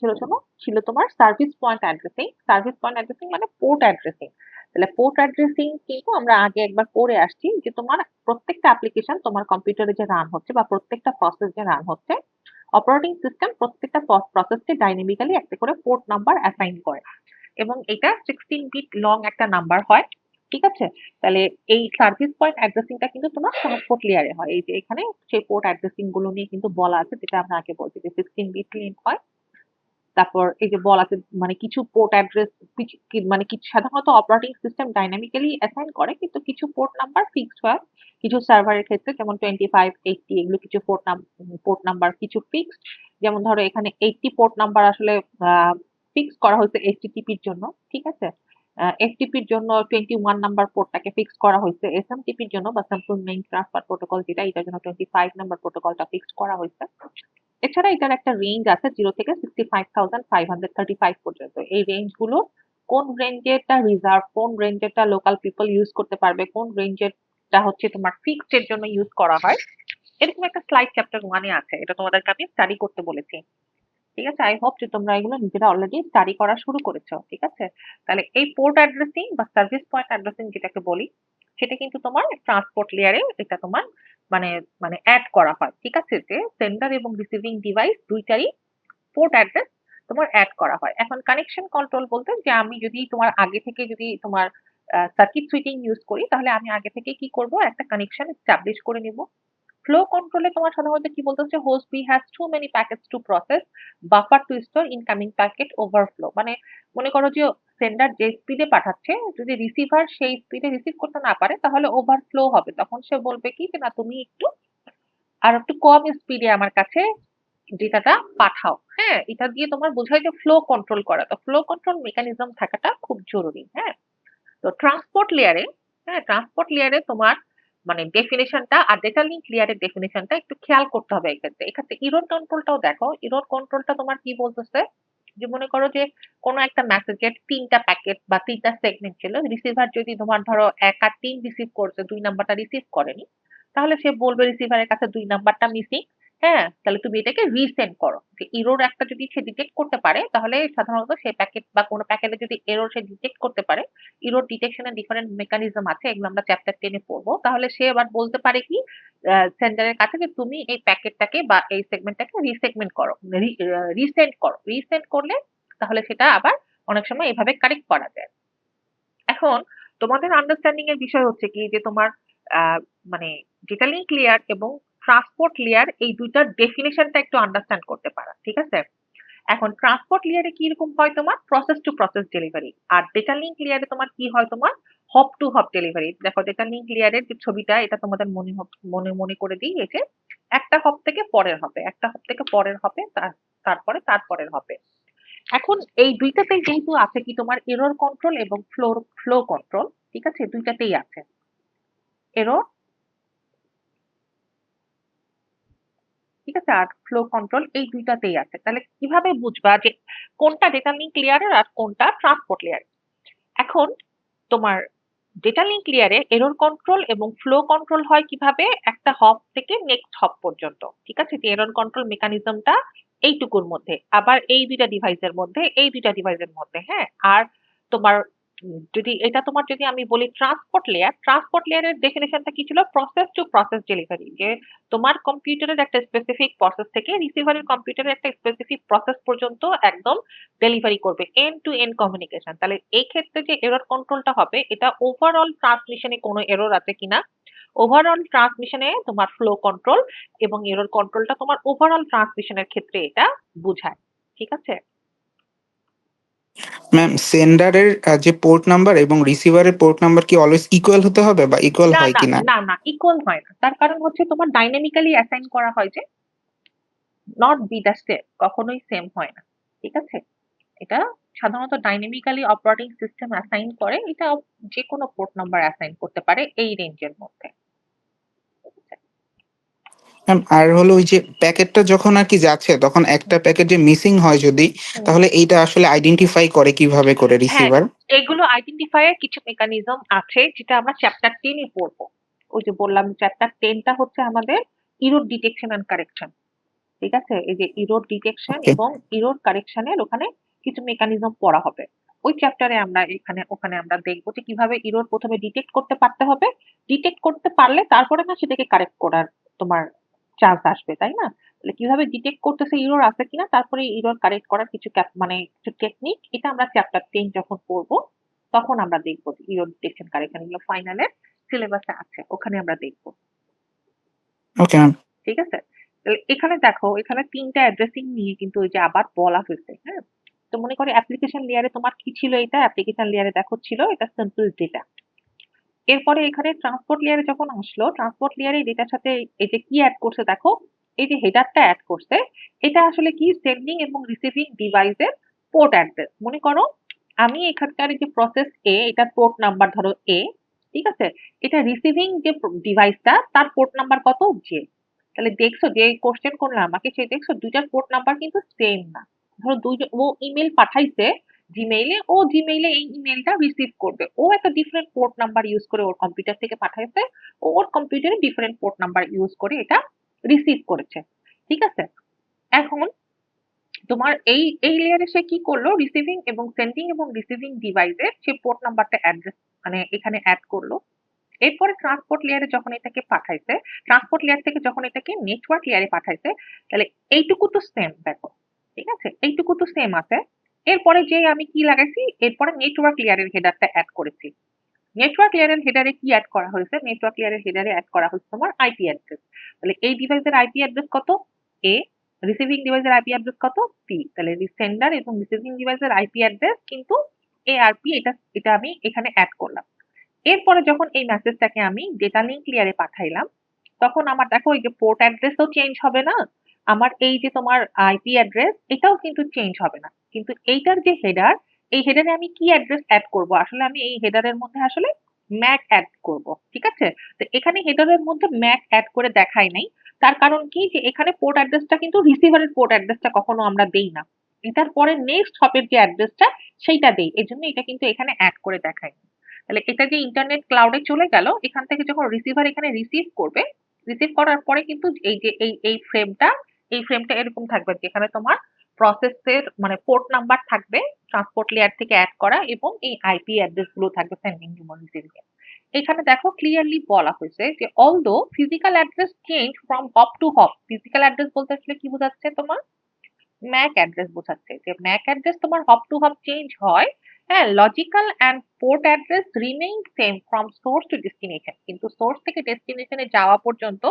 ছিল তোমার service point addressing. Service point addressing মানে পোর্ট অ্যাড্রেসিং। তাহলে পোর্ট অ্যাড্রেসিং কিন্তু আমরা আগে একবার পড়ে আসছি যে তোমার প্রত্যেকটা অ্যাপ্লিকেশন তোমার কম্পিউটারে যে রান হচ্ছে বা প্রত্যেকটা প্রসেস যে রান হচ্ছে, অপারেটিং সিস্টেম প্রত্যেকটা প্রসেসকে ডাইনামিক্যালি একটা করে পোর্ট নাম্বার অ্যাসাইন করে এবং এটা 16 বিট লং একটা নাম্বার হয়। ঠিক আছে? তাহলে এই সার্ভিস পয়েন্ট অ্যাড্রেসিংটা কিন্তু তোমার ট্রান্সপোর্ট লেয়ারে হয়। এই যে এখানে সেই পোর্ট অ্যাড্রেসিং গুলো নিয়ে কিন্তু বলা আছে, যেটা আমরা আগে বলছি যে 16 বিট লিঙ্ক হয়। তারপর এই যে বলা আছে মানে কিছু পোর্ট অ্যাড্রেস মানে কিছু সাধারণত অপারেটিং সিস্টেম ডাইনামিক্যালি অ্যাসাইন করে, কিন্তু কিছু পোর্ট নাম্বার ফিক্সড হয়। কিছু সার্ভারের ক্ষেত্রে যেমন 25, 80 এগুলো কিছু পোর্ট নাম্বার কিছু ফিক্সড। যেমন ধরো এখানে 80 পোর্ট নাম্বার আসলে ফিক্স করা হয়েছে এইচটিটিপির জন্য। ঠিক আছে? এফটিপির জন্য 21 নাম্বার পোর্টটাকে ফিক্স করা হয়েছে। এসএমটিপির জন্য বা সিম্পল মেইন ট্রান্সফার প্রোটোকল যেটা, এটার জন্য 25 নাম্বার প্রোটোকলটা ফিক্স করা হয়েছে। এছাড়া এটার একটা রেঞ্জ আছে 0 থেকে 65,535 পর্যন্ত। এই রেঞ্জ গুলো কোন রেঞ্জেরটা রিজার্ভ, কোন রেঞ্জেরটা লোকাল পিপল ইউজ করতে পারবে, কোন রেঞ্জেরটা হচ্ছে তোমার ফিক্সড এর জন্য ইউজ করা হয়, এরকম একটা স্লাইড চ্যাপ্টার 1 এ আছে। এটা তোমাদেরকে আমি স্টাডি করতে বলেছি। ঠিক আছে? আই হোপ যে তোমরা এগুলো নিজেরা অলরেডি স্টাডি করা শুরু করেছো। ঠিক আছে? তাহলে এই পোর্ট অ্যাড্রেসিং বা সার্ভিস পয়েন্ট অ্যাড্রেসিং যেটাকে বলি, সেটা কিন্তু তোমার ট্রান্সপোর্ট লেয়ারে এটা তোমার মানে মানে অ্যাড করা হয়। ঠিক আছে? যে সেন্ডার এবং রিসিভিং ডিভাইস দুইটারই পোর্ট অ্যাড্রেস তোমার অ্যাড করা হয়। এখন কানেকশন কন্ট্রোল বলতে যে আমি যদি তোমার আগে থেকে যদি তোমার সার্কিট সুইচিং ইউজ করি, তাহলে আমি আগে থেকে কি করব, একটা কানেকশন এস্টাবলিশ করে নিব। ফ্লো কন্ট্রোলে তোমার সাধারণত কি বলতে হচ্ছে, host B has too many packets to process, buffer to store incoming packet overflow. মানে মনে করো যে সেন্ডার যে স্পিডে পাঠাচ্ছে, যদি রিসিভার সেই স্পিডে রিসিভ করতে না পারে তাহলে ওভারফ্লো হবে। তখন সে বলবে কি যে না, তুমি একটু আর একটু কম স্পিডে আমার কাছে ডেটাটা পাঠাও। হ্যাঁ, এটা দিয়ে তোমার বোঝায় যে ফ্লো কন্ট্রোল করা। তো ফ্লো কন্ট্রোল মেকানিজম থাকাটা খুব জরুরি। হ্যাঁ, তো ট্রান্সপোর্ট লেয়ারে তোমার মানে ডেফিনেশনটা আর ডেটা লিঙ্ক লেয়ারের ডেফিনেশনটা একটু খেয়াল করতে হবে এক্ষেত্রে। এক্ষেত্রে ইরর কন্ট্রোলটাও দেখো। ইরর কন্ট্রোলটা তোমার কি বলতেছে, যে মনে করো যে কোনো একটা মেসেজের 3টা প্যাকেট বা 3টা সেগমেন্ট ছিল, রিসিভার যদি তোমার ধরো 1 আর 3 রিসিভ করছে, 2 নাম্বারটা রিসিভ করেনি, তাহলে সে বলবে রিসিভারের কাছে 2 নাম্বারটা মিসিং। হ্যাঁ, তাহলে তুমি এটাকে রিসেন্ড করো। যে এরর একটা যদি সে ডিটেক্ট করতে পারে, তাহলে সাধারণত সেই প্যাকেট বা কোনো প্যাকেটে যদি এরর সে ডিটেক্ট করতে পারে, এরর ডিটেকশনের ডিফারেন্ট মেকানিজম আছে, এগুলো আমরা চ্যাপ্টার 10 এ পড়বো। তাহলে সে এবার বলতে পারে কি সেন্ডারের কাছে যে তুমি এই প্যাকেটটাকে বা এই সেগমেন্টটাকে রিসেগমেন্ট করো, রিসেন্ড করো। রিসেন্ড করলে তাহলে সেটা আবার অনেক সময় এভাবে কারেক্ট করা যায়। এখন তোমাদের আন্ডারস্ট্যান্ডিং এর বিষয় হচ্ছে কি যে তোমার আহ, মানে ডেটা লিঙ্ক লেয়ার এবং ট্রান্সপোর্ট লেয়ার এই দুইটার ডেফিনেশনটা একটু আন্ডারস্ট্যান্ড করতে পারা। ঠিক আছে? এখন ট্রান্সপোর্ট লেয়ারে কি রকম হয় তোমার, প্রসেস টু প্রসেস ডেলিভারি। আর ডেটা লিঙ্ক লেয়ারে তোমার কি হয়, তোমার হপ টু হপ ডেলিভারি। দেখো ডেটা লিঙ্ক লেয়ারের যে ছবিটা, এটা তোমাদের মনে মনে করে দিই, এই যে একটা হপ থেকে পরের হবে, একটা হপ থেকে পরের হবে, তারপরে তারপরের হবে। এখন এই দুইটাতেই যেহেতু আছে কি তোমার এরর কন্ট্রোল এবং ফ্লো কন্ট্রোল। ঠিক আছে? দুইটাতেই আছে এরর, ঠিক আছে, আর ফ্লো কন্ট্রোল, এই দুইটাতেই আছে। তাহলে কিভাবে বুঝবা যে কোনটা ডেটা লিঙ্ক লেয়ারের আর কোনটা ট্রান্সপোর্ট লেয়ার? এখন তোমার ডেটা লিঙ্ক লেয়ারে এরর কন্ট্রোল এবং ফ্লো কন্ট্রোল হয় কিভাবে, একটা হপ থেকে নেক্সট হপ পর্যন্ত। ঠিক আছে? যে এরর কন্ট্রোল মেকানিজমটা এইটুকুর মধ্যে, আবার এই দুইটা ডিভাইসের মধ্যে, এই দুইটা ডিভাইসের মধ্যে। হ্যাঁ, আর তোমার যদি এটা তোমার যদি আমি বলি ট্রান্সপোর্ট লেয়ারের ডেফিনেশনটা কি ছিল, প্রসেস টু প্রসেস ডেলিভারি। যে তোমার কম্পিউটারের একটা স্পেসিফিক প্রসেস থেকে রিসিভারের কম্পিউটারের একটা স্পেসিফিক প্রসেস পর্যন্ত একদম ডেলিভারি করবে, এন্ড টু এন্ড কমিউনিকেশন। তাহলে এই ক্ষেত্রে যে এরর কন্ট্রোলটা হবে, এটা ওভারঅল ট্রান্সমিশনে কোনো এরর আছে কিনা, ওভারঅল ট্রান্সমিশনে তোমার ফ্লো কন্ট্রোল এবং এরর কন্ট্রোলটা তোমার ওভারঅল ট্রান্সমিশনের ক্ষেত্রে এটা বুঝায়। ঠিক আছে? ম্যাম, সেন্ডারের যে পোর্ট নাম্বার এবং রিসিভারের পোর্ট নাম্বার কি অলওয়েজ ইকুয়াল হতে হবে বা ইকুয়াল না হয় না কিনা? না না, ইকুয়াল হয় না। তার কারণ হচ্ছে তোমার ডাইনামিক্যালি অ্যাসাইন করা হয় যে নট বি দ্য সেম, কখনোই সেম হয় না। ঠিক আছে? এটা সাধারণত ডাইনামিক্যালি অপারেটিং সিস্টেম অ্যাসাইন করে, এটা যে কোনো পোর্ট নাম্বার অ্যাসাইন করতে পারে এই রেঞ্জের মধ্যে। ঠিক আছে? ম্যাম আর হলো ওই যে প্যাকেটটা যখন আর কি যাচ্ছে তখন একটা প্যাকেট যে মিসিং হয় যদি, তাহলে এইটা আসলে আইডেন্টিফাই করে কিভাবে করে হ্যাঁ, রিসিভার? এগুলো আইডেন্টিফাই এর কিছু মেকানিজম আছে যেটা আমরা চ্যাপ্টার 10 এ পড়বো। ওই যে বললাম চ্যাপ্টার 10 টা হচ্ছে আমাদের ইরর ডিটেকশন এন্ড কারেকশন। ঠিক আছে? এই যে ইরর ডিটেকশন ওকে। এবং ইরর কারেকশন এর ওখানে কিছু মেকানিজম পড়া হবে। ওই চ্যাপ্টারে আমরা ওখানে আমরা দেখবো যে কিভাবে ইরর প্রথমে ডিটেক্ট করতে পারতে হবে। ডিটেক্ট করতে পারলে তারপরে না সেটাকে কারেক্ট করার তোমার চান্স আসবে, তাই না? তাহলে কিভাবে ডিটেক্ট করতেছে ইরর আছে কিনা, তারপরে ইরর কারেক্ট করার কিছু মানে কিছু টেকনিক, এটা আমরা চ্যাপ্টার 10 যখন পড়বো তখন আমরা দেখবো যে ইরর ডিটেকশন কারেকশন এগুলো ফাইনালের সিলেবাসে আছে, ওখানে আমরা দেখবো। Okay ma'am. ঠিক আছে? তাহলে এখানে দেখো, এখানে ৩ টা অ্যাড্রেসিং নিয়ে কিন্তু ওই যে আবার বলা হয়েছে, হ্যাঁ? তো মনে করো অ্যাপ্লিকেশন লেয়ারে তোমার কি ছিল এটা? অ্যাপ্লিকেশন লেয়ারে দেখো ছিল এটা সিম্পল ডেটা। এরপরে এখানে ট্রান্সপোর্ট লেয়ারে যখন আসলো, ট্রান্সপোর্ট লেয়ারে এই ডেটার সাথে এই যে কি এড করছে দেখো, এই যে হেডারটা এড করছে, এটা আসলে কি সেন্ডিং এবং রিসিভিং ডিভাইসের পোর্ট অ্যাড্রেস। মনে করো আমি এখানকার এই যে প্রসেস এ, এটার পোর্ট নাম্বার ধরো এ, ঠিক আছে? এটা রিসিভিং যে ডিভাইসটা তার পোর্ট নাম্বার কত? জে। তাহলে দেখছো যে কোশ্চেন করলে আমাকে, সে দেখছো দুইটার পোর্ট নাম্বার কিন্তু সেম না। ধরো দুইজন, ও ইমেল পাঠাইছে জিমেইলে, ও জিমেইলে এই ইমেলটা রিসিভ করবে, ও একটা ডিফারেন্ট পোর্ট নাম্বার ইউজ করে ওর কম্পিউটার থেকে পাঠাইছে, ও ওর কম্পিউটারে ডিফারেন্ট পোর্ট নাম্বার ইউজ করে এটা রিসিভ করেছে। ঠিক আছে? এখন তোমার এই লেয়ারে সে কি করলো, রিসিভিং এবং সেন্ডিং এবং রিসিভিং ডিভাইসের সে পোর্ট নাম্বারটা অ্যাড্রেস মানে এখানে অ্যাড করলো। এরপরে ট্রান্সপোর্ট লেয়ারে যখন এটাকে পাঠাইছে, ট্রান্সপোর্ট লেয়ার থেকে যখন এটাকে নেটওয়ার্ক লেয়ারে পাঠাইছে, তাহলে এইটুকু তো সেম দেখো। ঠিক আছে? এইটুকু তো সেম আছে। এরপরে যে আমি কি লাগাইছি, এরপরে নেটওয়ার্ক লেয়ারের হেডারটা অ্যাড করেছি। নেটওয়ার্ক লেয়ারের হেডারে কি অ্যাড করা হয়েছে? নেটওয়ার্ক লেয়ারের হেডারে অ্যাড করা হচ্ছে তোমার আইপি অ্যাড্রেস। তাহলে এই ডিভাইসের আইপি অ্যাড্রেস কত? এ। রিসিভিং ডিভাইসের আইপি অ্যাড্রেস কত? পি। তাহলে সেন্ডার এবং রিসিভিং ডিভাইসের আইপি অ্যাড্রেস কিন্তু এ আর পি, এটা এটা আমি এখানে অ্যাড করলাম। এরপরে যখন এই মেসেজটাকে আমি ডেটা লিঙ্ক লেয়ারে পাঠাইলাম, তখন আমার দেখো এই যে পোর্ট অ্যাড্রেসও চেঞ্জ হবে না, আমার এই যে তোমার আইপি অ্যাড্রেস এটাও কিন্তু চেঞ্জ হবে না। কিন্তু এইটার যে হেডার, এই হেডারে আমি কি অ্যাড্রেস অ্যাড করব? আসলে আমি এই হেডারের মধ্যে আসলে ম্যাক অ্যাড করব। ঠিক আছে? তো এখানে হেডারের মধ্যে ম্যাক অ্যাড করে দেখাই নাই। তার কারণ কি, যে এখানে পোর্ট অ্যাড্রেসটা কিন্তু রিসিভারের পোর্ট অ্যাড্রেসটা কখনো আমরা দেই না। এটার পরে নেক্সট হপের যে অ্যাড্রেসটা সেইটা দেই। এজন্য এটা কিন্তু এখানে অ্যাড করে দেখাই। তাহলে এটা যে ইন্টারনেট ক্লাউডে চলে গেল, এখান থেকে যখন রিসিভার এখানে রিসিভ করবে, রিসিভ করার পরে কিন্তু এই যে এই ফ্রেমটা এরকম থাকবে, যেখানে তোমার প্রসেসের মানে পোর্ট নাম্বার থাকবে ট্রান্সপোর্ট লেয়ার থেকে অ্যাড করা, এবং এই আইপি অ্যাড্রেস গুলো থাকবে সেন্ডিং এবং রিসিভিং এর। এখানে দেখো ক্লিয়ারলি বলা হয়েছে যে although physical address change from hop to hop. Physical address বলতে আসলে কি বোঝাচ্ছে তোমার? ম্যাক অ্যাড্রেস বোঝাচ্ছে যে ম্যাক অ্যাড্রেস তোমার হপ টু হপ চেঞ্জ হয়। হ্যাঁ, logical and port address remain same from source to destination. কিন্তু সোর্স থেকে ডেস্টিনেশনে যাওয়া পর্যন্ত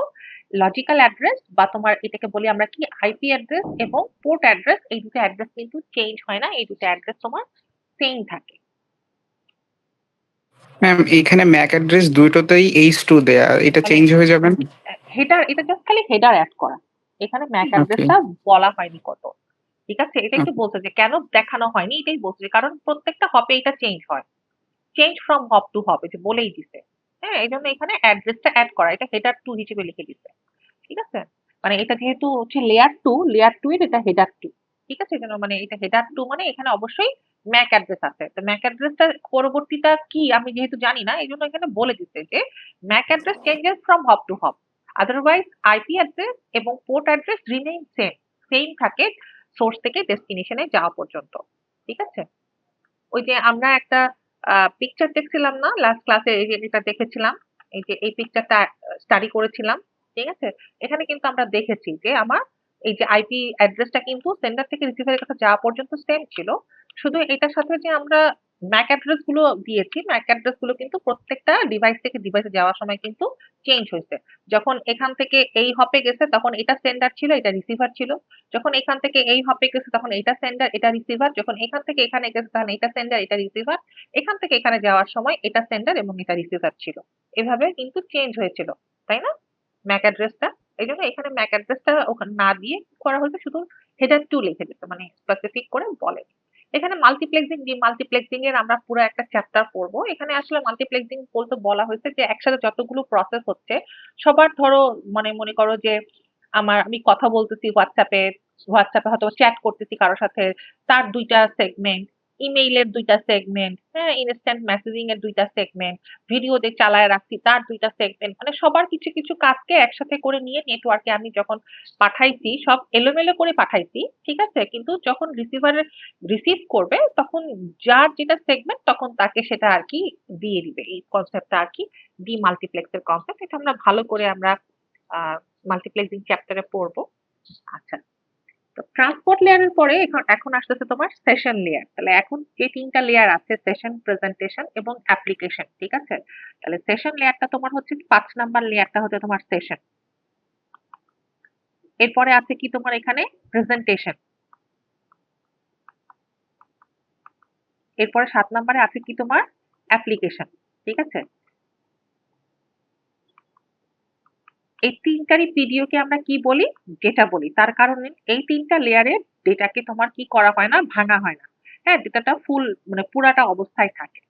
লজিক্যাল অ্যাড্রেস বা তোমার এটাকে বলি আমরা কি আইপি অ্যাড্রেস এবং পোর্ট অ্যাড্রেস, এই দুটো অ্যাড্রেস কিন্তু চেঞ্জ হয় না, এই দুটো অ্যাড্রেস তোমার সেম থাকে। ম্যাম এইখানে ম্যাক অ্যাড্রেস দুটোতেই H2 দেয়া, এটা মানে চেঞ্জ হয়ে যাবে না? হেডার, এটা জাস্ট খালি হেডার অ্যাড করা, এখানে ম্যাক ওকে। অ্যাড্রেসটা বলা হয়নি কত। ঠিক আছে? এটাই তো ওকে। বলছে যে কেন দেখানো হয়নি, এটাই বলছে যে কারণ প্রত্যেকটা হপে এটা চেঞ্জ হয়। Change from hop to hop, এটা বলেই দিছে। হ্যাঁ, এই জন্য এখানে অ্যাড্রেসটা অ্যাড করা, এটা হেডার টু হিসেবে লিখে দিছে। ঠিক আছে? মানে এটা যেহেতু হচ্ছে লেয়ার টু এর এটা হেডার টু। ঠিক আছে? এই জন্য মানে এটা হেডার টু মানে এখানে অবশ্যই ম্যাক অ্যাড্রেস আছে। তো ম্যাক অ্যাড্রেসটা পরবর্তীটা কি আমি যেহেতু জানি না, এই জন্য এখানে বলে দিচ্ছে যে MAC address changes from hop to hop, otherwise IP address এবং port address remain same, same থাকে সোর্স থেকে ডেস্টিনেশনে যাওয়া পর্যন্ত। ঠিক আছে? ওই যে আমরা একটা পিকচার দেখছিলাম না লাস্ট ক্লাসে, এই যে যেটা দেখেছিলাম, এই যে এই পিকচারটা স্টাডি করেছিলাম। ঠিক আছে? এখানে কিন্তু আমরা দেখেছি যে আমার এই যে আইপি অ্যাড্রেসটা কিন্তু সেন্ডার থেকে রিসিভারের কাছে যাওয়া পর্যন্ত সেম ছিল। শুধু এটার সাথে যে আমরা ম্যাক অ্যাড্রেস গুলো দিয়েছি, ম্যাক অ্যাড্রেস গুলো কিন্তু প্রত্যেকটা ডিভাইস থেকে ডিভাইসে যাওয়ার সময় কিন্তু চেঞ্জ হয়েছে। যখন এখান থেকে এই হপে গেছে তখন এটা সেন্ডার ছিল, এটা রিসিভার ছিল। যখন এখান থেকে এই হপে গেছে তখন এটা সেন্ডার, এটা রিসিভার। যখন এখান থেকে এখানে গেছে তখন এটা সেন্ডার, এটা রিসিভার। এখান থেকে এখানে যাওয়ার সময় এটা সেন্ডার এবং এটা রিসিভার ছিল। এভাবে কিন্তু চেঞ্জ হয়েছিল, তাই না? ম্যাক অ্যাড্রেসটা, এই জন্য এখানে ম্যাক অ্যাড্রেসটা ওখানে না দিয়ে কি করা হয়েছে, শুধু হেডার টু লিখে দিতে, মানে স্পেসিফিক করে বলে। এখানে মাল্টিপ্লেক্সিং, ডিমাল্টিপ্লেক্সিং এর আমরা পুরো একটা চ্যাপ্টার পড়বো। এখানে আসলে মাল্টিপ্লেক্সিং বলতে বলা হয়েছে যে একসাথে যতগুলো প্রসেস হচ্ছে সবার ধরো মানে মনে করো যে আমি কথা বলতেছি হোয়াটসঅ্যাপে হয়তো চ্যাট করতেছি কারোর সাথে, তার ২ টা সেগমেন্ট, ইমেইলের ২ টা সেগমেন্ট, হ্যাঁ? ইনস্ট্যান্ট মেসেজিং এর ২ টা সেগমেন্ট, ভিডিও যে চালায় রাখছি তার ২ টা সেগমেন্ট। মানে সবার কিছু, কিছু কাজকে একসাথে করে নিয়ে নেটওয়ার্কে আমি যখন পাঠাইছি, সব এলোমেলো করে পাঠাইছি। ঠিক আছে? কিন্তু যখন রিসিভ করবে তখন যার যেটা সেগমেন্ট তখন তাকে সেটা আরকি দিয়ে দিবে। এই কনসেপ্টটা আরকি ডিমাল্টিপ্লেক্স এর কনসেপ্ট। এটা ভালো করে আমরা আ মাল্টিপ্লেক্সিং চ্যাপ্টারে পড়বো। আচ্ছা। তো ট্রান্সপোর্ট লেয়ারের পরে এখন এখন আসতেছে তোমার সেশন লেয়ার। তাহলে এখন যে ৩ টা লেয়ার আছে সেশন, প্রেজেন্টেশন এবং অ্যাপ্লিকেশন। ঠিক আছে? তাহলে সেশন লেয়ারটা তোমার হচ্ছে ৫ নাম্বার লেয়ারটা হচ্ছে তোমার সেশন। এরপরে আছে কি তোমার এখানে প্রেজেন্টেশন। এরপরে ৭ নাম্বারে আছে কি তোমার অ্যাপ্লিকেশন। ঠিক আছে? এই ৩ টারই পিডিওকে আমরা কি বলি? ডেটা বলি। তার কারণে এই ৩ টা লেয়ারের ডেটাকে তোমার কি করা হয় না? ভাঙা হয় না। হ্যাঁ? ডেটাটা ফুল মানে পুরাটা অবস্থায় থাকে।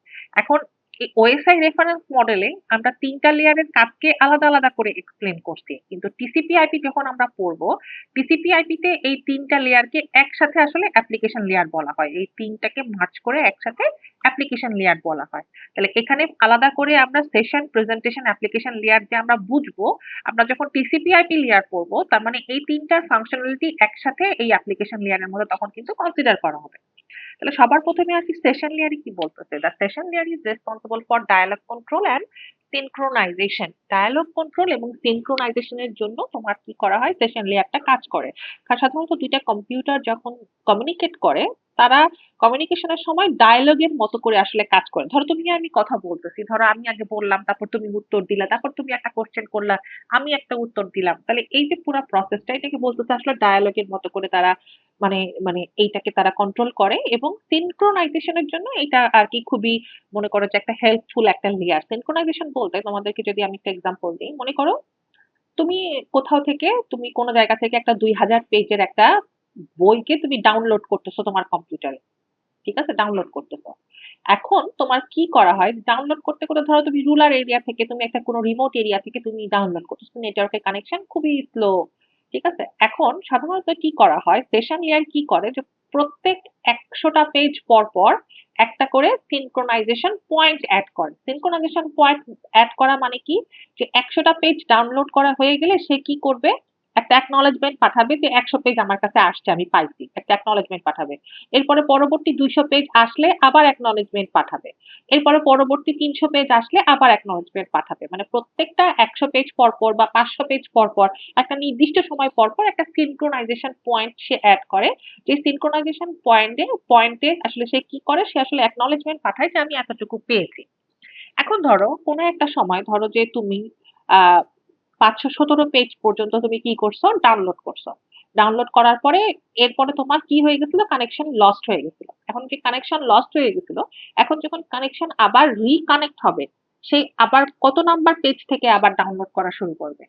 এখন এই ওএসআই রেফারেন্স মডেলে আমরা ৩ টা লেয়ারের কাজকে আলাদা, আলাদা করে এক্সপ্লেইন করছি। কিন্তু টিসিপি/আইপি যখন আমরা পড়বো, টিসিপি/আইপিতে এই ৩ টা লেয়ারকে একসাথে আসলে অ্যাপ্লিকেশন লেয়ার বলা হয়। এই ৩ টাকে মার্জ করে একসাথে অ্যাপ্লিকেশন লেয়ার বলা হয়। তাহলে এখানে আলাদা করে আমরা সেশন, প্রেজেন্টেশন, অ্যাপ্লিকেশন লেয়ার যে আমরা বুঝবো, আমরা যখন টিসিপি/আইপি লেয়ার পড়বো, তার মানে এই ৩ টার ফাংশনালিটি একসাথে এই অ্যাপ্লিকেশন লেয়ারের মধ্যে তখন কিন্তু কনসিডার করা হবে। তাহলে সবার প্রথমে আসি সেশন লেয়ারে কি বলতেছে। The session layer is responsible for dialog control and synchronization. Dialog control এবং সিনক্রোনাইজেশনের জন্য তোমার কি করা হয়? সেশন লেয়ারটা কাজ করে। সাধারণত ২ টা কম্পিউটার যখন কমিউনিকেট করে, তারা কমিউনিকেশনের সময় ডায়ালগের মতো করে আসলে কাজ করে। ধরো তুমি আর আমি কথা বলতেছি। ধরো আমি আগে বললাম, তারপর তুমি উত্তর দিলা, তারপর তুমি একটা কোয়েশ্চেন করলা, আমি একটা উত্তর দিলাম। তাহলে এই যে পুরা প্রসেসটা এটাকে বলতেছে আসলে ডায়ালগের মতো করে তারা মানে মানে এইটাকে তারা কন্ট্রোল করে এবং সিনক্রোনাইজেশন এর জন্য এটা আরকি খুবই মনে করো যে একটা হেল্পফুল একটা লেয়ার। সিনক্রোনাইজেশন বলতে তোমাদেরকে যদি আমি একটা এক্সাম্পল দিই, মনে করো তুমি কোথাও থেকে তুমি কোন জায়গা থেকে একটা ২০০০ পেজের একটা বইকে তুমি ডাউনলোড করতেছো তোমার কম্পিউটারে। ঠিক আছে? ডাউনলোড করতেছো। এখন তোমার কি করা হয়? ডাউনলোড করতে, করতে ধরো তুমি রুরাল এরিয়া থেকে তুমি একটা কোনো রিমোট এরিয়া থেকে তুমি ডাউনলোড করতেছো। নেটওয়ার্কের কানেকশন খুবই স্লো। ঠিক আছে? এখন সাধারণত কি করা হয়? সেশন লেয়ার কি করে যে প্রত্যেক ১০০ টা পেজ পর, পর একটা করে সিনক্রোনাইজেশন পয়েন্ট এড করে। সিনক্রোনাইজেশন পয়েন্ট এড করা মানে কি? যে ১০০ টা পেজ ডাউনলোড করা হয়ে গেলে সে কি করবে? একটা অ্যাকনলেজমেন্ট পাঠাবে যে ১০০ পেজ আমার কাছে আসছে, আমি পাইছি। একটা অ্যাকনলেজমেন্ট পাঠাবে। এরপরে পরবর্তী ২০০ পেজ আসলে আবার অ্যাকনলেজমেন্ট পাঠাবে। এরপরে পরবর্তী ৩০০ পেজ আসলে আবার অ্যাকনলেজমেন্ট পাঠাবে। মানে প্রত্যেকটা ১০০ পেজ পর, পর বা ৫০০ পেজ পর, পর একটা নির্দিষ্ট সময় পর, পর একটা সিনক্রোনাইজেশন পয়েন্ট সে এড করে। যে সিনক্রোনাইজেশন পয়েন্টে আসলে সে কি করে? সে আসলে অ্যাকনলেজমেন্ট পাঠায় যে আমি এতটুকু পেয়েছি। এখন ধরো কোনো একটা সময় ধরো যে তুমি আ ৫১৭ পেজ পর্যন্ত তুমি কি করছো? ডাউনলোড করছো। ডাউনলোড করার পরে এরপরে তোমার কি হয়ে গেছিল? কানেকশন লস্ট হয়ে গেছিল। এখন যে কানেকশন লস্ট হয়ে গেছিল, এখন যখন কানেকশন আবার রিকানেক্ট হবে, সে আবার কত নাম্বার পেজ থেকে আবার ডাউনলোড করা শুরু করবে?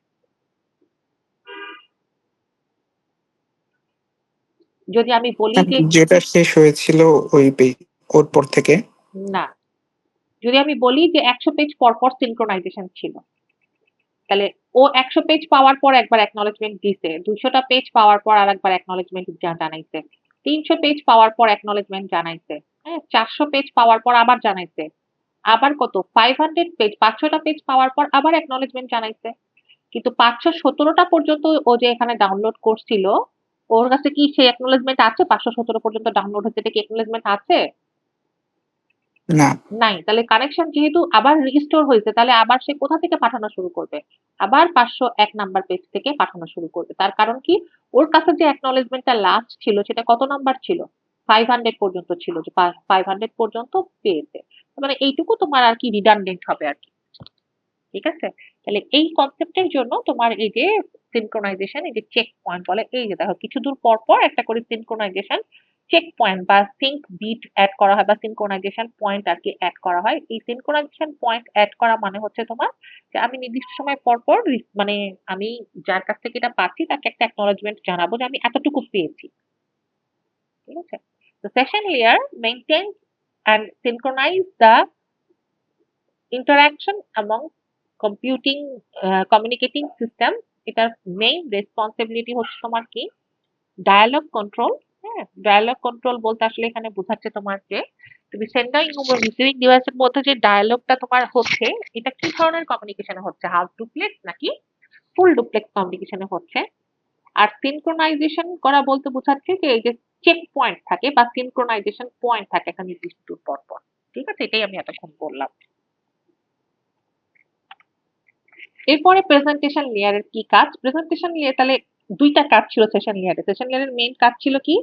যদি আমি বলি যে যেটা শেষ হয়েছিল ওই ওর পর থেকে। না, যদি আমি বলি যে ১০০ পেজ পর, পর সিনক্রোনাইজেশন ছিল। তাহলে ও ১০০ পেজ পাওয়ার পর একবার অ্যাকনলেজমেন্ট দিছে। ২০০ টা পেজ পাওয়ার পর আরেকবার অ্যাকনলেজমেন্ট জানাইছে। ৩০০ পেজ পাওয়ার পর অ্যাকনলেজমেন্ট জানাইছে। হ্যাঁ? ৪০০ পেজ পাওয়ার পর আবার জানাইছে। আবার কত? 500 পেজ ৫০০ টা পেজ পাওয়ার পর আবার অ্যাকনলেজমেন্ট জানাইছে। কিন্তু ৫১৭ টা পর্যন্ত ও যে এখানে ডাউনলোড করছিল, ওর কাছে কি সেই অ্যাকনলেজমেন্ট আছে? ৫১৭ পর্যন্ত ডাউনলোড হচ্ছে, এটা কি অ্যাকনলেজমেন্ট আছে? না। নাই। তাহলে কানেকশন যেহেতু আবার রিস্টোর হয়েছে, তাহলে আবার সে কোথা থেকে পাঠানো শুরু করবে? আবার ৫০১ নাম্বার পেজ থেকে পাঠানো শুরু করবে। তার কারণ কি? ওর কাছে যে অ্যাকনলেজমেন্টটা লাস্ট ছিল সেটা কত নাম্বার ছিল? 500 পর্যন্ত ছিল, যে 500 পর্যন্ত পেয়েছে। মানে এইটুকু তোমার আরকি রিডান্ডেন্ট হবে আরকি। ঠিক আছে? তাহলে এই কনসেপ্টের জন্য তোমার এই যে সিনক্রোনাইজেশন, এই যে চেক পয়েন্ট বলে, এই যে দেখো কিছু দূর পর, পর একটা করে সিনক্রোনাইজেশন চেক পয়েন্ট বা সিঙ্ক বিট এড করা হয় বা সিনক্রোনাইজেশন পয়েন্ট আরকি এড করা হয়। এই সিনক্রোনাইজেশন পয়েন্ট এড করা মানে হচ্ছে তোমার যে আমি নির্দিষ্ট সময় পর, পর মানে আমি যার কাছ থেকে এটা পাচ্ছি তাকে একটা অ্যাকনলেজমেন্ট জানাবো যে আমি এতটুকু পেয়েছি। ঠিক আছে? The session layer maintains and synchronize the interaction among communicating system. এটার মেইন রেসপন্সিবিলিটি হচ্ছে তোমার কি ডায়ালগ কন্ট্রোল। হ্যাঁ, ডায়ালগ কন্ট্রোল বলতে আসলে এখানে বোঝাচ্ছে তোমার যে তুমি সেন্ডিং এবং রিসিভিং ডিভাইসের মধ্যে যে ডায়ালগটা তোমার হচ্ছে এটা কি ধরনের কমিউনিকেশনে হচ্ছে, হাফ ডুপ্লেক্স নাকি ফুল ডুপ্লেক্স কমিউনিকেশনে হচ্ছে। আর সিনক্রোনাইজেশন করা বলতে বোঝাচ্ছে যে এই যে চেক পয়েন্ট থাকে বা সিনক্রোনাইজেশন পয়েন্ট থাকে একটা নির্দিষ্ট দূর পর পর। ঠিক আছে, এটাই আমি এতক্ষণ বললাম। এরপরে প্রেজেন্টেশন লেয়ারের কি কাজ? প্রেজেন্টেশন লেয়ার তাহলে দুইটা কাজ ছিল সেশন লেয়ারে। সেশন লেয়ারের মেইন কাজ ছিল কি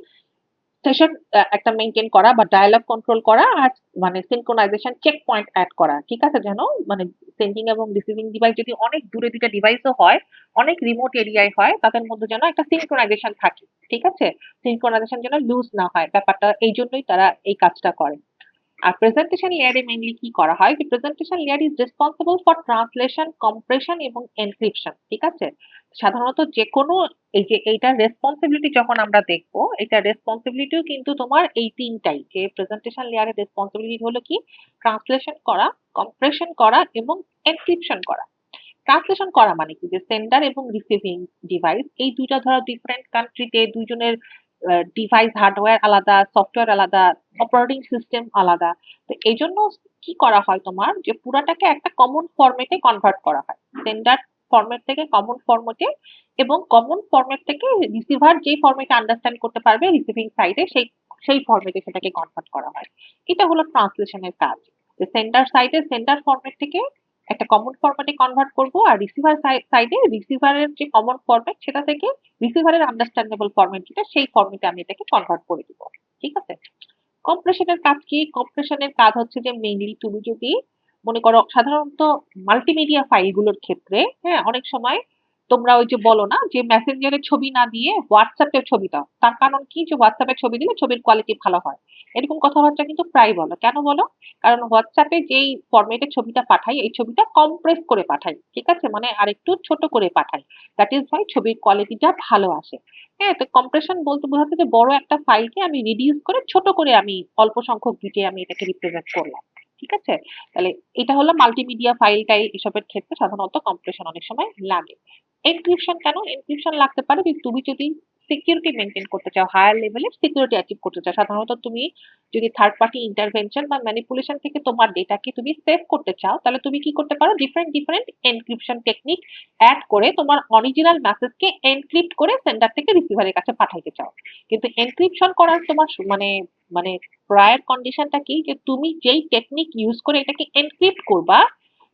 সেশন একটা মেইনটেইন করা বা ডায়ালগ কন্ট্রোল করা আর মানে সিনক্রোনাইজেশন চেক পয়েন্ট অ্যাড করা। ঠিক আছে, যেন মানে সেন্ডিং এবং রিসিভিং ডিভাইস যদি অনেক দূরে দুইটা ডিভাইসও হয়, অনেক রিমোট এরিয়ায় হয়, তাদের মধ্যে যেন একটা সিনক্রোনাইজেশন থাকে। ঠিক আছে, সিনক্রোনাইজেশন যেন লুজ না হয়, ব্যাপারটা এই জন্যই তারা এই কাজটা করে। আর প্রেজেন্টেশন লেয়ারে মেইনলি কি করা হয় যে presentation layer is responsible for translation, compression এবং এনক্রিপশন। ঠিক আছে, সাধারণত যে কোনো এই যে এইটার রেসপন্সিবিলিটি যখন আমরা দেখবো, এটা রেসপন্সিবিলিটিও কিন্তু তোমার এই তিনটাই, যে প্রেজেন্টেশন লেয়ারের রেসপন্সিবিলিটি হলো কি ট্রান্সলেশন করা, কম্প্রেশন করা এবং এনক্রিপশন করা। ট্রান্সলেশন করা মানে কি যে সেন্ডার এবং রিসিভিং ডিভাইস এই দুইটা ধরো ডিফারেন্ট কান্ট্রিতে দুইজনের ডিভাইস হার্ডওয়্যার আলাদা, সফটওয়্যার আলাদা, অপারেটিং সিস্টেম আলাদা। তো এই জন্য কি করা হয় তোমার যে পুরাটাকে একটা কমন ফরম্যাটে কনভার্ট করা হয়, সেন্ডার ফরম্যাট থেকে কমন ফরম্যাটে, এবং কমন ফরম্যাট থেকে রিসিভার যে ফরম্যাটে আন্ডারস্ট্যান্ড করতে পারবে রিসিভিং সাইডে সেই সেই ফরম্যাটে সেটাকে কনভার্ট করা হয়। এটা হলো ট্রান্সলেশনের কাজ। সেন্ডার সাইডে সেন্ডার ফরম্যাট থেকে একটা কমন ফরম্যাটে কনভার্ট করব, আর রিসিভার সাইডে রিসিভারের যে কমন ফরম্যাট সেটা থেকে রিসিভারের আন্ডারস্ট্যান্ডেবল ফরম্যাট যেটা সেই ফরম্যাটে আমি এটাকে কনভার্ট করে দিব। ঠিক আছে, কম্প্রেশনের কাজ কি? কম্প্রেশনের কাজ হচ্ছে যে মেইনলি তুমি যদি মনে করো সাধারণত মাল্টিমিডিয়া ফাইলগুলোর ক্ষেত্রে, হ্যাঁ, অনেক সময় তোমরা ওই যে বলো না যে মেসেঞ্জারে ছবি না দিয়ে হোয়াটসঅ্যাপে ছবি দাও, তার কারণ কি যে হোয়াটসঅ্যাপে ছবি দিলে ছবির কোয়ালিটি ভালো হয়। এরকম কথাবার্তা কিন্তু প্রায় বলো, কেন বলো? কারণ হোয়াটসঅ্যাপে যেই ফরম্যাটে ছবিটা পাঠাই এই ছবিটা কম্প্রেস করে পাঠাই। ঠিক আছে, মানে আরেকটু ছোট করে পাঠাই, দ্যাট ইজ ওয়াই ছবির কোয়ালিটিটা ভালো আসে। হ্যাঁ, তো কম্প্রেশন বলতে বোঝাচ্ছে যে বড় একটা ফাইলকে আমি রিডিউস করে ছোট করে আমি অল্প সংখ্যক বিটে আমি এটাকে রিপ্রেজেন্ট করলাম। ঠিক আছে, তাহলে এটা হলো মাল্টিমিডিয়া ফাইলটাই এসবের ক্ষেত্রে সাধারণত কম্প্রেশন অনেক সময় লাগে। এনক্রিপশন কেন? এনক্রিপশন লাগতে পারে যে তুমি যদি সিকিউরিটি মেনটেন করতে চাও, হায়ার লেভেলের সিকিউরিটি অ্যাচিভ করতে চাও। সাধারণত তুমি যদি থার্ড পার্টি ইন্টারভেনশন বা ম্যানিপুলেশন থেকে তোমার ডেটাকে তুমি সেভ করতে চাও, তাহলে তুমি কি করতে পারো different different encryption technique add করে তোমার অরিজিনাল মেসেজকে এনক্রিপ্ট করে সেন্ডার থেকে রিসিভারের কাছে পাঠাইতে চাও। কিন্তু এনক্রিপশন করার তোমার মানে মানে প্রায়র কন্ডিশনটা কি যে তুমি যেই টেকনিক ইউজ করে এটাকে এনক্রিপ্ট করবা,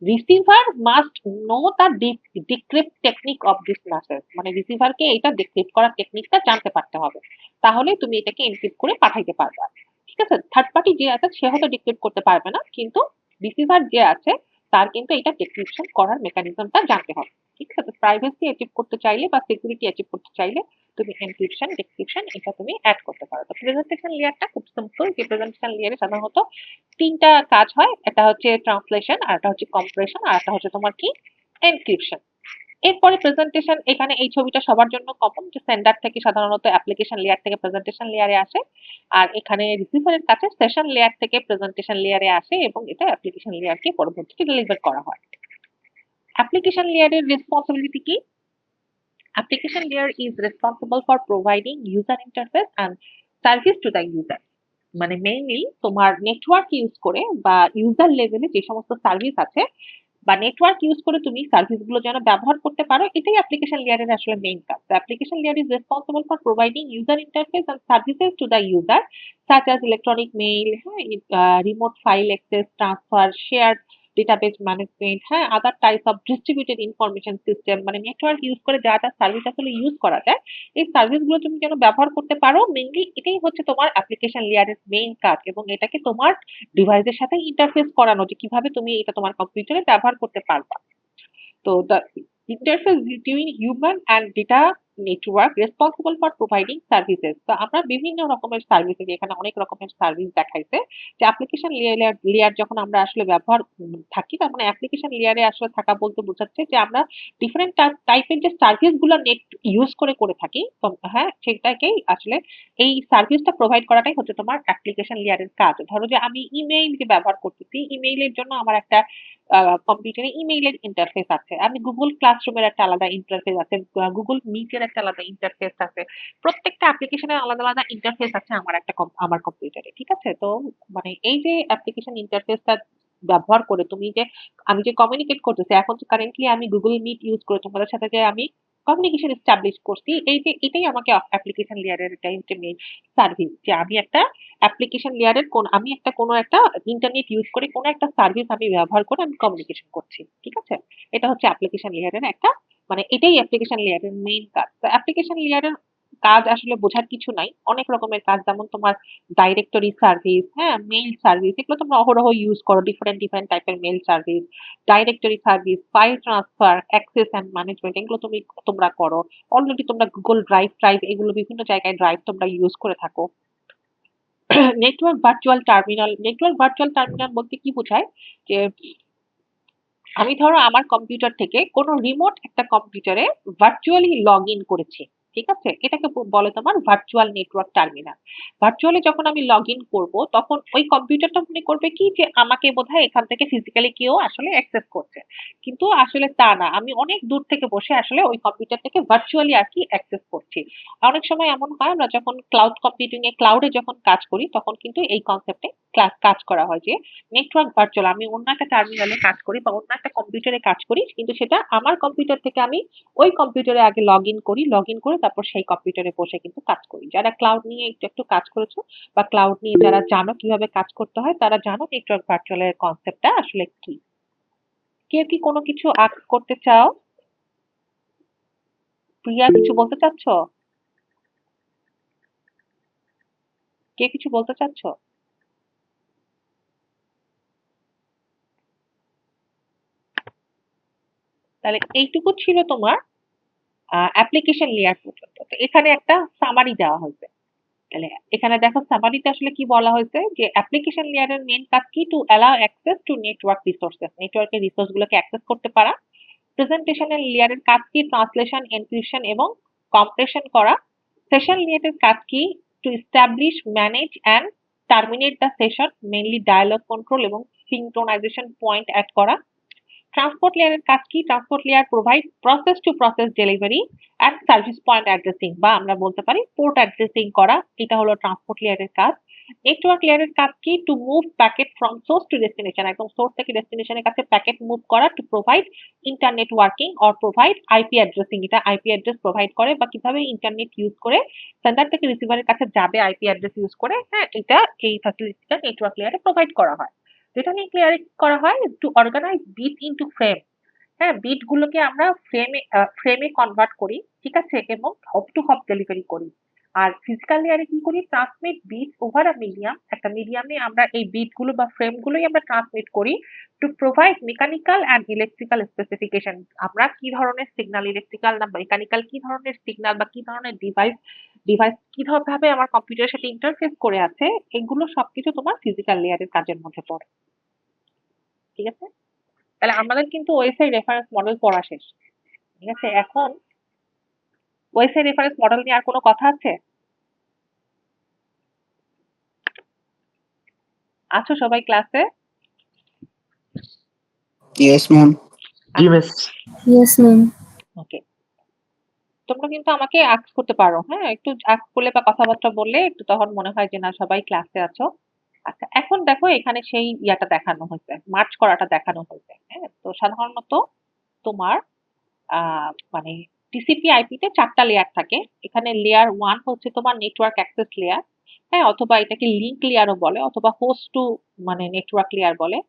receiver must know the decrypt technique of this message, মানে রিসিভারকে এটা ডিক্রিপ্ট করার টেকনিকটা জানতে পারতে হবে, তাহলে তুমি এটাকে এনক্রিপ্ট করে পাঠাইতে পারবা। ঠিক আছে, থার্ড পার্টি যে আছে সে হয়তো ডিক্রিপ্ট করতে পারবে না, কিন্তু রিসিভার যে আছে তার কিন্তু এটা ডিক্রিপশন করার মেকানিজমটা জানতে হবে। ঠিক আছে, তো প্রাইভেসি অ্যাচিভ করতে চাইলে বা সিকিউরিটি অ্যাচিভ করতে চাইলে তুমি এনক্রিপশন ডিক্রিপশন এটা তুমি অ্যাড করতে পারো। তো প্রেজেন্টেশন লেয়ারটা খুব সিম্পল, যে প্রেজেন্টেশন লেয়ারে সাধারণত তিনটা কাজ হয়, একটা হচ্ছে ট্রান্সলেশন, আর একটা হচ্ছে কম্প্রেশন, আর একটা হচ্ছে তোমার কি এনক্রিপশন। এরপরে প্রেজেন্টেশন, এখানে এই ছবিটা সবার জন্য কমন যে সেন্ডার থেকে সাধারণত অ্যাপ্লিকেশন লেয়ার থেকে প্রেজেন্টেশন লেয়ারে আসে, আর এখানে রিসিভারের কাছে সেশন লেয়ার থেকে প্রেজেন্টেশন লেয়ারে আসে এবং এটা অ্যাপ্লিকেশন লেয়ারকে পরবর্তীতে ডেলিভার করা হয়। অ্যাপ্লিকেশন লেয়ারের রেসপন্সিবিলিটি কি? Application layer is responsible for providing user interface and service to the user. মানে মেইনলি তোমার নেটওয়ার্ক ইউজ করে বা ইউজার লেভেলে যে সমস্ত সার্ভিস আছে বা নেটওয়ার্ক ইউজ করে তুমি সার্ভিসগুলো যেন ব্যবহার করতে পারো, এটাই অ্যাপ্লিকেশন লেয়ারের আসলে মেইন কাজ। The application layer is responsible for providing user interface and services to the user such as electronic mail, remote file access, transfer, shared database management, হ্যাঁ, other types of distributed information system, মানে নেটওয়ার্ক ইউজ করে যা যা সার্ভিস আসলে ইউজ করা যায় এই সার্ভিসগুলো তুমি যেন ব্যবহার করতে পারো, মেইনলি এটাই হচ্ছে তোমার অ্যাপ্লিকেশন লেয়ারের মেইন কাজ, এবং এটাকে তোমার ডিভাইসের সাথে ইন্টারফেস করানো যে কিভাবে তুমি এটা তোমার কম্পিউটারে ব্যবহার করতে পারবা। তো the interface between human and data network responsible for providing services. তো আমরা বিভিন্ন রকমের সার্ভিস, এখানে অনেক রকমের সার্ভিস দেখাইছে যে অ্যাপ্লিকেশন লেয়ার যখন আমরা আসলে ব্যবহার থাকি, তার মানে অ্যাপ্লিকেশন লেয়ারে আসলে থাকা বলতে বোঝাচ্ছে যে আমরা ডিফারেন্ট টাইপের যে সার্ভিস গুলো নেট ইউজ করে থাকি, তো হ্যাঁ সেটাকেই আসলে এই সার্ভিসটা প্রোভাইড করাটাই হচ্ছে তোমার অ্যাপ্লিকেশন লেয়ারের কাজ। ধরো যে আমি ইমেইল যে ব্যবহার করতেছি, ইমেইলের জন্য আমার একটা কম্পিউটারে ইমেইলের ইন্টারফেস আছে, আমি গুগল ক্লাসরুমের একটা আলাদা ইন্টারফেস আছে, গুগল মিটের একটা আলাদা ইন্টারফেস আছে, প্রত্যেকটা অ্যাপ্লিকেশনের আলাদা আলাদা ইন্টারফেস আছে আমার একটা আমার কম্পিউটারে, ঠিক আছে? তো মানে এই যে অ্যাপ্লিকেশন ইন্টারফেসটা ব্যবহার করে তুমি যে আমি যে কমিউনিকেট করতেছি, এখন যে কারেন্টলি আমি গুগল মিট ইউজ করে তোমাদের সাথে যে আমি কমিউনিকেশন এস্টাবলিশ করছি, এই যে এটাই আমাকে অ্যাপ্লিকেশন লেয়ারের এটাই হচ্ছে মেইন সার্ভিস, যে আমি একটা অ্যাপ্লিকেশন লেয়ারের আমি একটা কোনো একটা ইন্টারনেট ইউজ করে কোনো একটা সার্ভিস আমি ব্যবহার করে আমি কমিউনিকেশন করছি, ঠিক আছে? এটা হচ্ছে অ্যাপ্লিকেশন লেয়ারের একটা, মানে এটাই অ্যাপ্লিকেশন লেয়ারের মেইন কাজ। তো অ্যাপ্লিকেশন লেয়ারের কাজ আসলে বোঝার কিছু নাই, অনেক রকমের কাজ, যেমন তোমার ডাইরেক্টরি সার্ভিস, হ্যাঁ, মেইল সার্ভিস, এগুলো তোমরা অহরহ ইউজ করো, ডিফারেন্ট ডিফারেন্ট টাইপের mail service, directory service, file transfer, access and management, এগুলো তোমরা করো। অলরেডি তোমরা গুগল ড্রাইভ এগুলো বিভিন্ন জায়গায় ড্রাইভ তোমরা ইউজ করে থাকো। নেটওয়ার্ক ভার্চুয়াল টার্মিনাল বলতে কি বোঝায়, যে আমি ধরো আমার কম্পিউটার থেকে কোনো রিমোট একটা কম্পিউটারে ভার্চুয়ালি লগ ইন করেছি, ঠিক আছে? এটাকে বলে তোমার ভার্চুয়াল নেটওয়ার্ক টার্মিনাল। ভার্চুয়ালি যখন আমি লগ ইন করবো, তখন ওই কম্পিউটারটা মনে করবে কি যে আমাকে বোধহয় এখান থেকে ফিজিক্যালি কেউ আসলে অ্যাক্সেস করছে, কিন্তু আসলে তা না, আমি অনেক দূর থেকে বসে আসলে ওই কম্পিউটার থেকে ভার্চুয়ালি আর কি অ্যাক্সেস করছি। অনেক সময় এমন হয়, আমরা যখন ক্লাউড কম্পিউটিং এ ক্লাউডে যখন কাজ করি, তখন কিন্তু এই কনসেপ্টে কাজ করা হয় যে নেটওয়ার্ক ভার্চুয়াল, আমি অন্য একটা টার্মিনালে কাজ করি বা অন্য একটা কম্পিউটারে কাজ করি, কিন্তু সেটা আমার কম্পিউটার থেকে আমি ওই কম্পিউটারে আগে লগ ইন করি, লগ ইন করে তারপর সেই কম্পিউটারে বসে কিন্তু কাজ করি। যারা ক্লাউড নিয়ে একটু একটু কাজ করেছো বা ক্লাউড নিয়ে যারা জানো কিভাবে কাজ করতে হয়, তারা জানো নেটওয়ার্ক ভার্চুয়ালের কনসেপ্টটা আসলে কি। কেউ কি কোনো কিছু আস্ক করতে চাও? প্রিয়া কিছু বলতে চাচ্ছ? কে কিছু বলতে চাচ্ছ? তাহলে এইটুকু ছিল তোমার অ্যাপ্লিকেশন লেয়ার পর্যন্ত। তো এখানে একটা সামারি দেওয়া হয়েছে, তাহলে এখানে দেখো সামারিতে আসলে কি বলা হয়েছে, যে অ্যাপ্লিকেশন লেয়ারের মেইন কাজ কি, to allow access to network resources, নেটওয়ার্কের রিসোর্স গুলোকে অ্যাক্সেস করতে পারা। প্রেজেন্টেশনের লেয়ারের কাজ কি, ট্রান্সলেশন, এনক্রিপশন এবং কম্প্রেশন করা। সেশন লেয়ারের কাজ কি, to establish, manage and terminate the session, mainly dialog control এবং সিঙ্ক্রোনাইজেশন পয়েন্ট অ্যাড করা। ট্রান্সপোর্ট লেয়ারের কাজ কি, transport layer provide process to process delivery and service point addressing, বা আমরা বলতে পারি পোর্ট অ্যাড্রেসিং করা, এটা হলো ট্রান্সপোর্ট লেয়ারের কাজ। নেটওয়ার্ক লেয়ারের কাজ কি, to move packet from source to destination, একদম সোর্স থেকে ডেস্টিনেশনের কাছে প্যাকেট মুভ করা, to provide internet working or provide IP addressing, এটা আইপি অ্যাড্রেস প্রোভাইড করে বা কিভাবে ইন্টারনেট ইউজ করে সেন্ডার থেকে রিসিভারের কাছে যাবে আইপি অ্যাড্রেস ইউজ করে, হ্যাঁ, এটা এই ফ্যাসিলিটিটা নেটওয়ার্ক লেয়ারে প্রোভাইড করা হয়। যেটা নিয়ে ক্লিয়ার করা হয়, to organize bit into frame, হ্যাঁ, বিট গুলোকে আমরা ফ্রেমে কনভার্ট করি, ঠিক আছে, এবং হপ টু হপ ডেলিভারি করি। আর ফিজিক্যাল লেয়ারে কি করি, transmit bit over a medium, একটা মিডিয়ামে আমরা এই বিট গুলো বা ফ্রেম গুলোই আমরা ট্রান্সমিট করি, to provide mechanical and electrical specification, আমরা কি ধরনের সিগন্যাল, ইলেকট্রিক্যাল না মেকানিক্যাল, কি ধরনের সিগন্যাল বা কি ধরনের ডিভাইস কিভাবে আমার কম্পিউটারের সাথে ইন্টারফেস করে আছে, এগুলো সবকিছু তোমার ফিজিক্যাল লেয়ারের কাজের মধ্যে পড়ে, ঠিক আছে? তাহলে আমাদের কিন্তু ওএসআই রেফারেন্স মডেল পড়া শেষ, ঠিক আছে? এখন ওএসআই রেফারেন্স মডেল নিয়ে আর কোনো কথা আছে? আছো সবাই ক্লাসে? Yes ma'am. জি মিস। Yes, ma'am. ওকে, তোমরা কিন্তু আমাকে আস্ক করতে পারো, হ্যাঁ, একটু আস্ক করলে বা কথাবার্তা বললে একটু তখন মনে হয় যে না সবাই ক্লাসে আছো। আচ্ছা, এখন দেখো এখানে সেই ইয়াটা দেখানো হয়েছে, মার্চ করাটা দেখানো হয়েছে, হ্যাঁ। তো সাধারণত তোমার মানে টিসিপি আইপিতে 4টা লেয়ার থাকে। এখানে লেয়ার 1 হচ্ছে তোমার নেটওয়ার্ক অ্যাক্সেস লেয়ার, হ্যাঁ, অথবা এটাকে লিংক লেয়ারও বলে, অথবা হোস্ট টু মানে নেটওয়ার্ক লেয়ার বলে।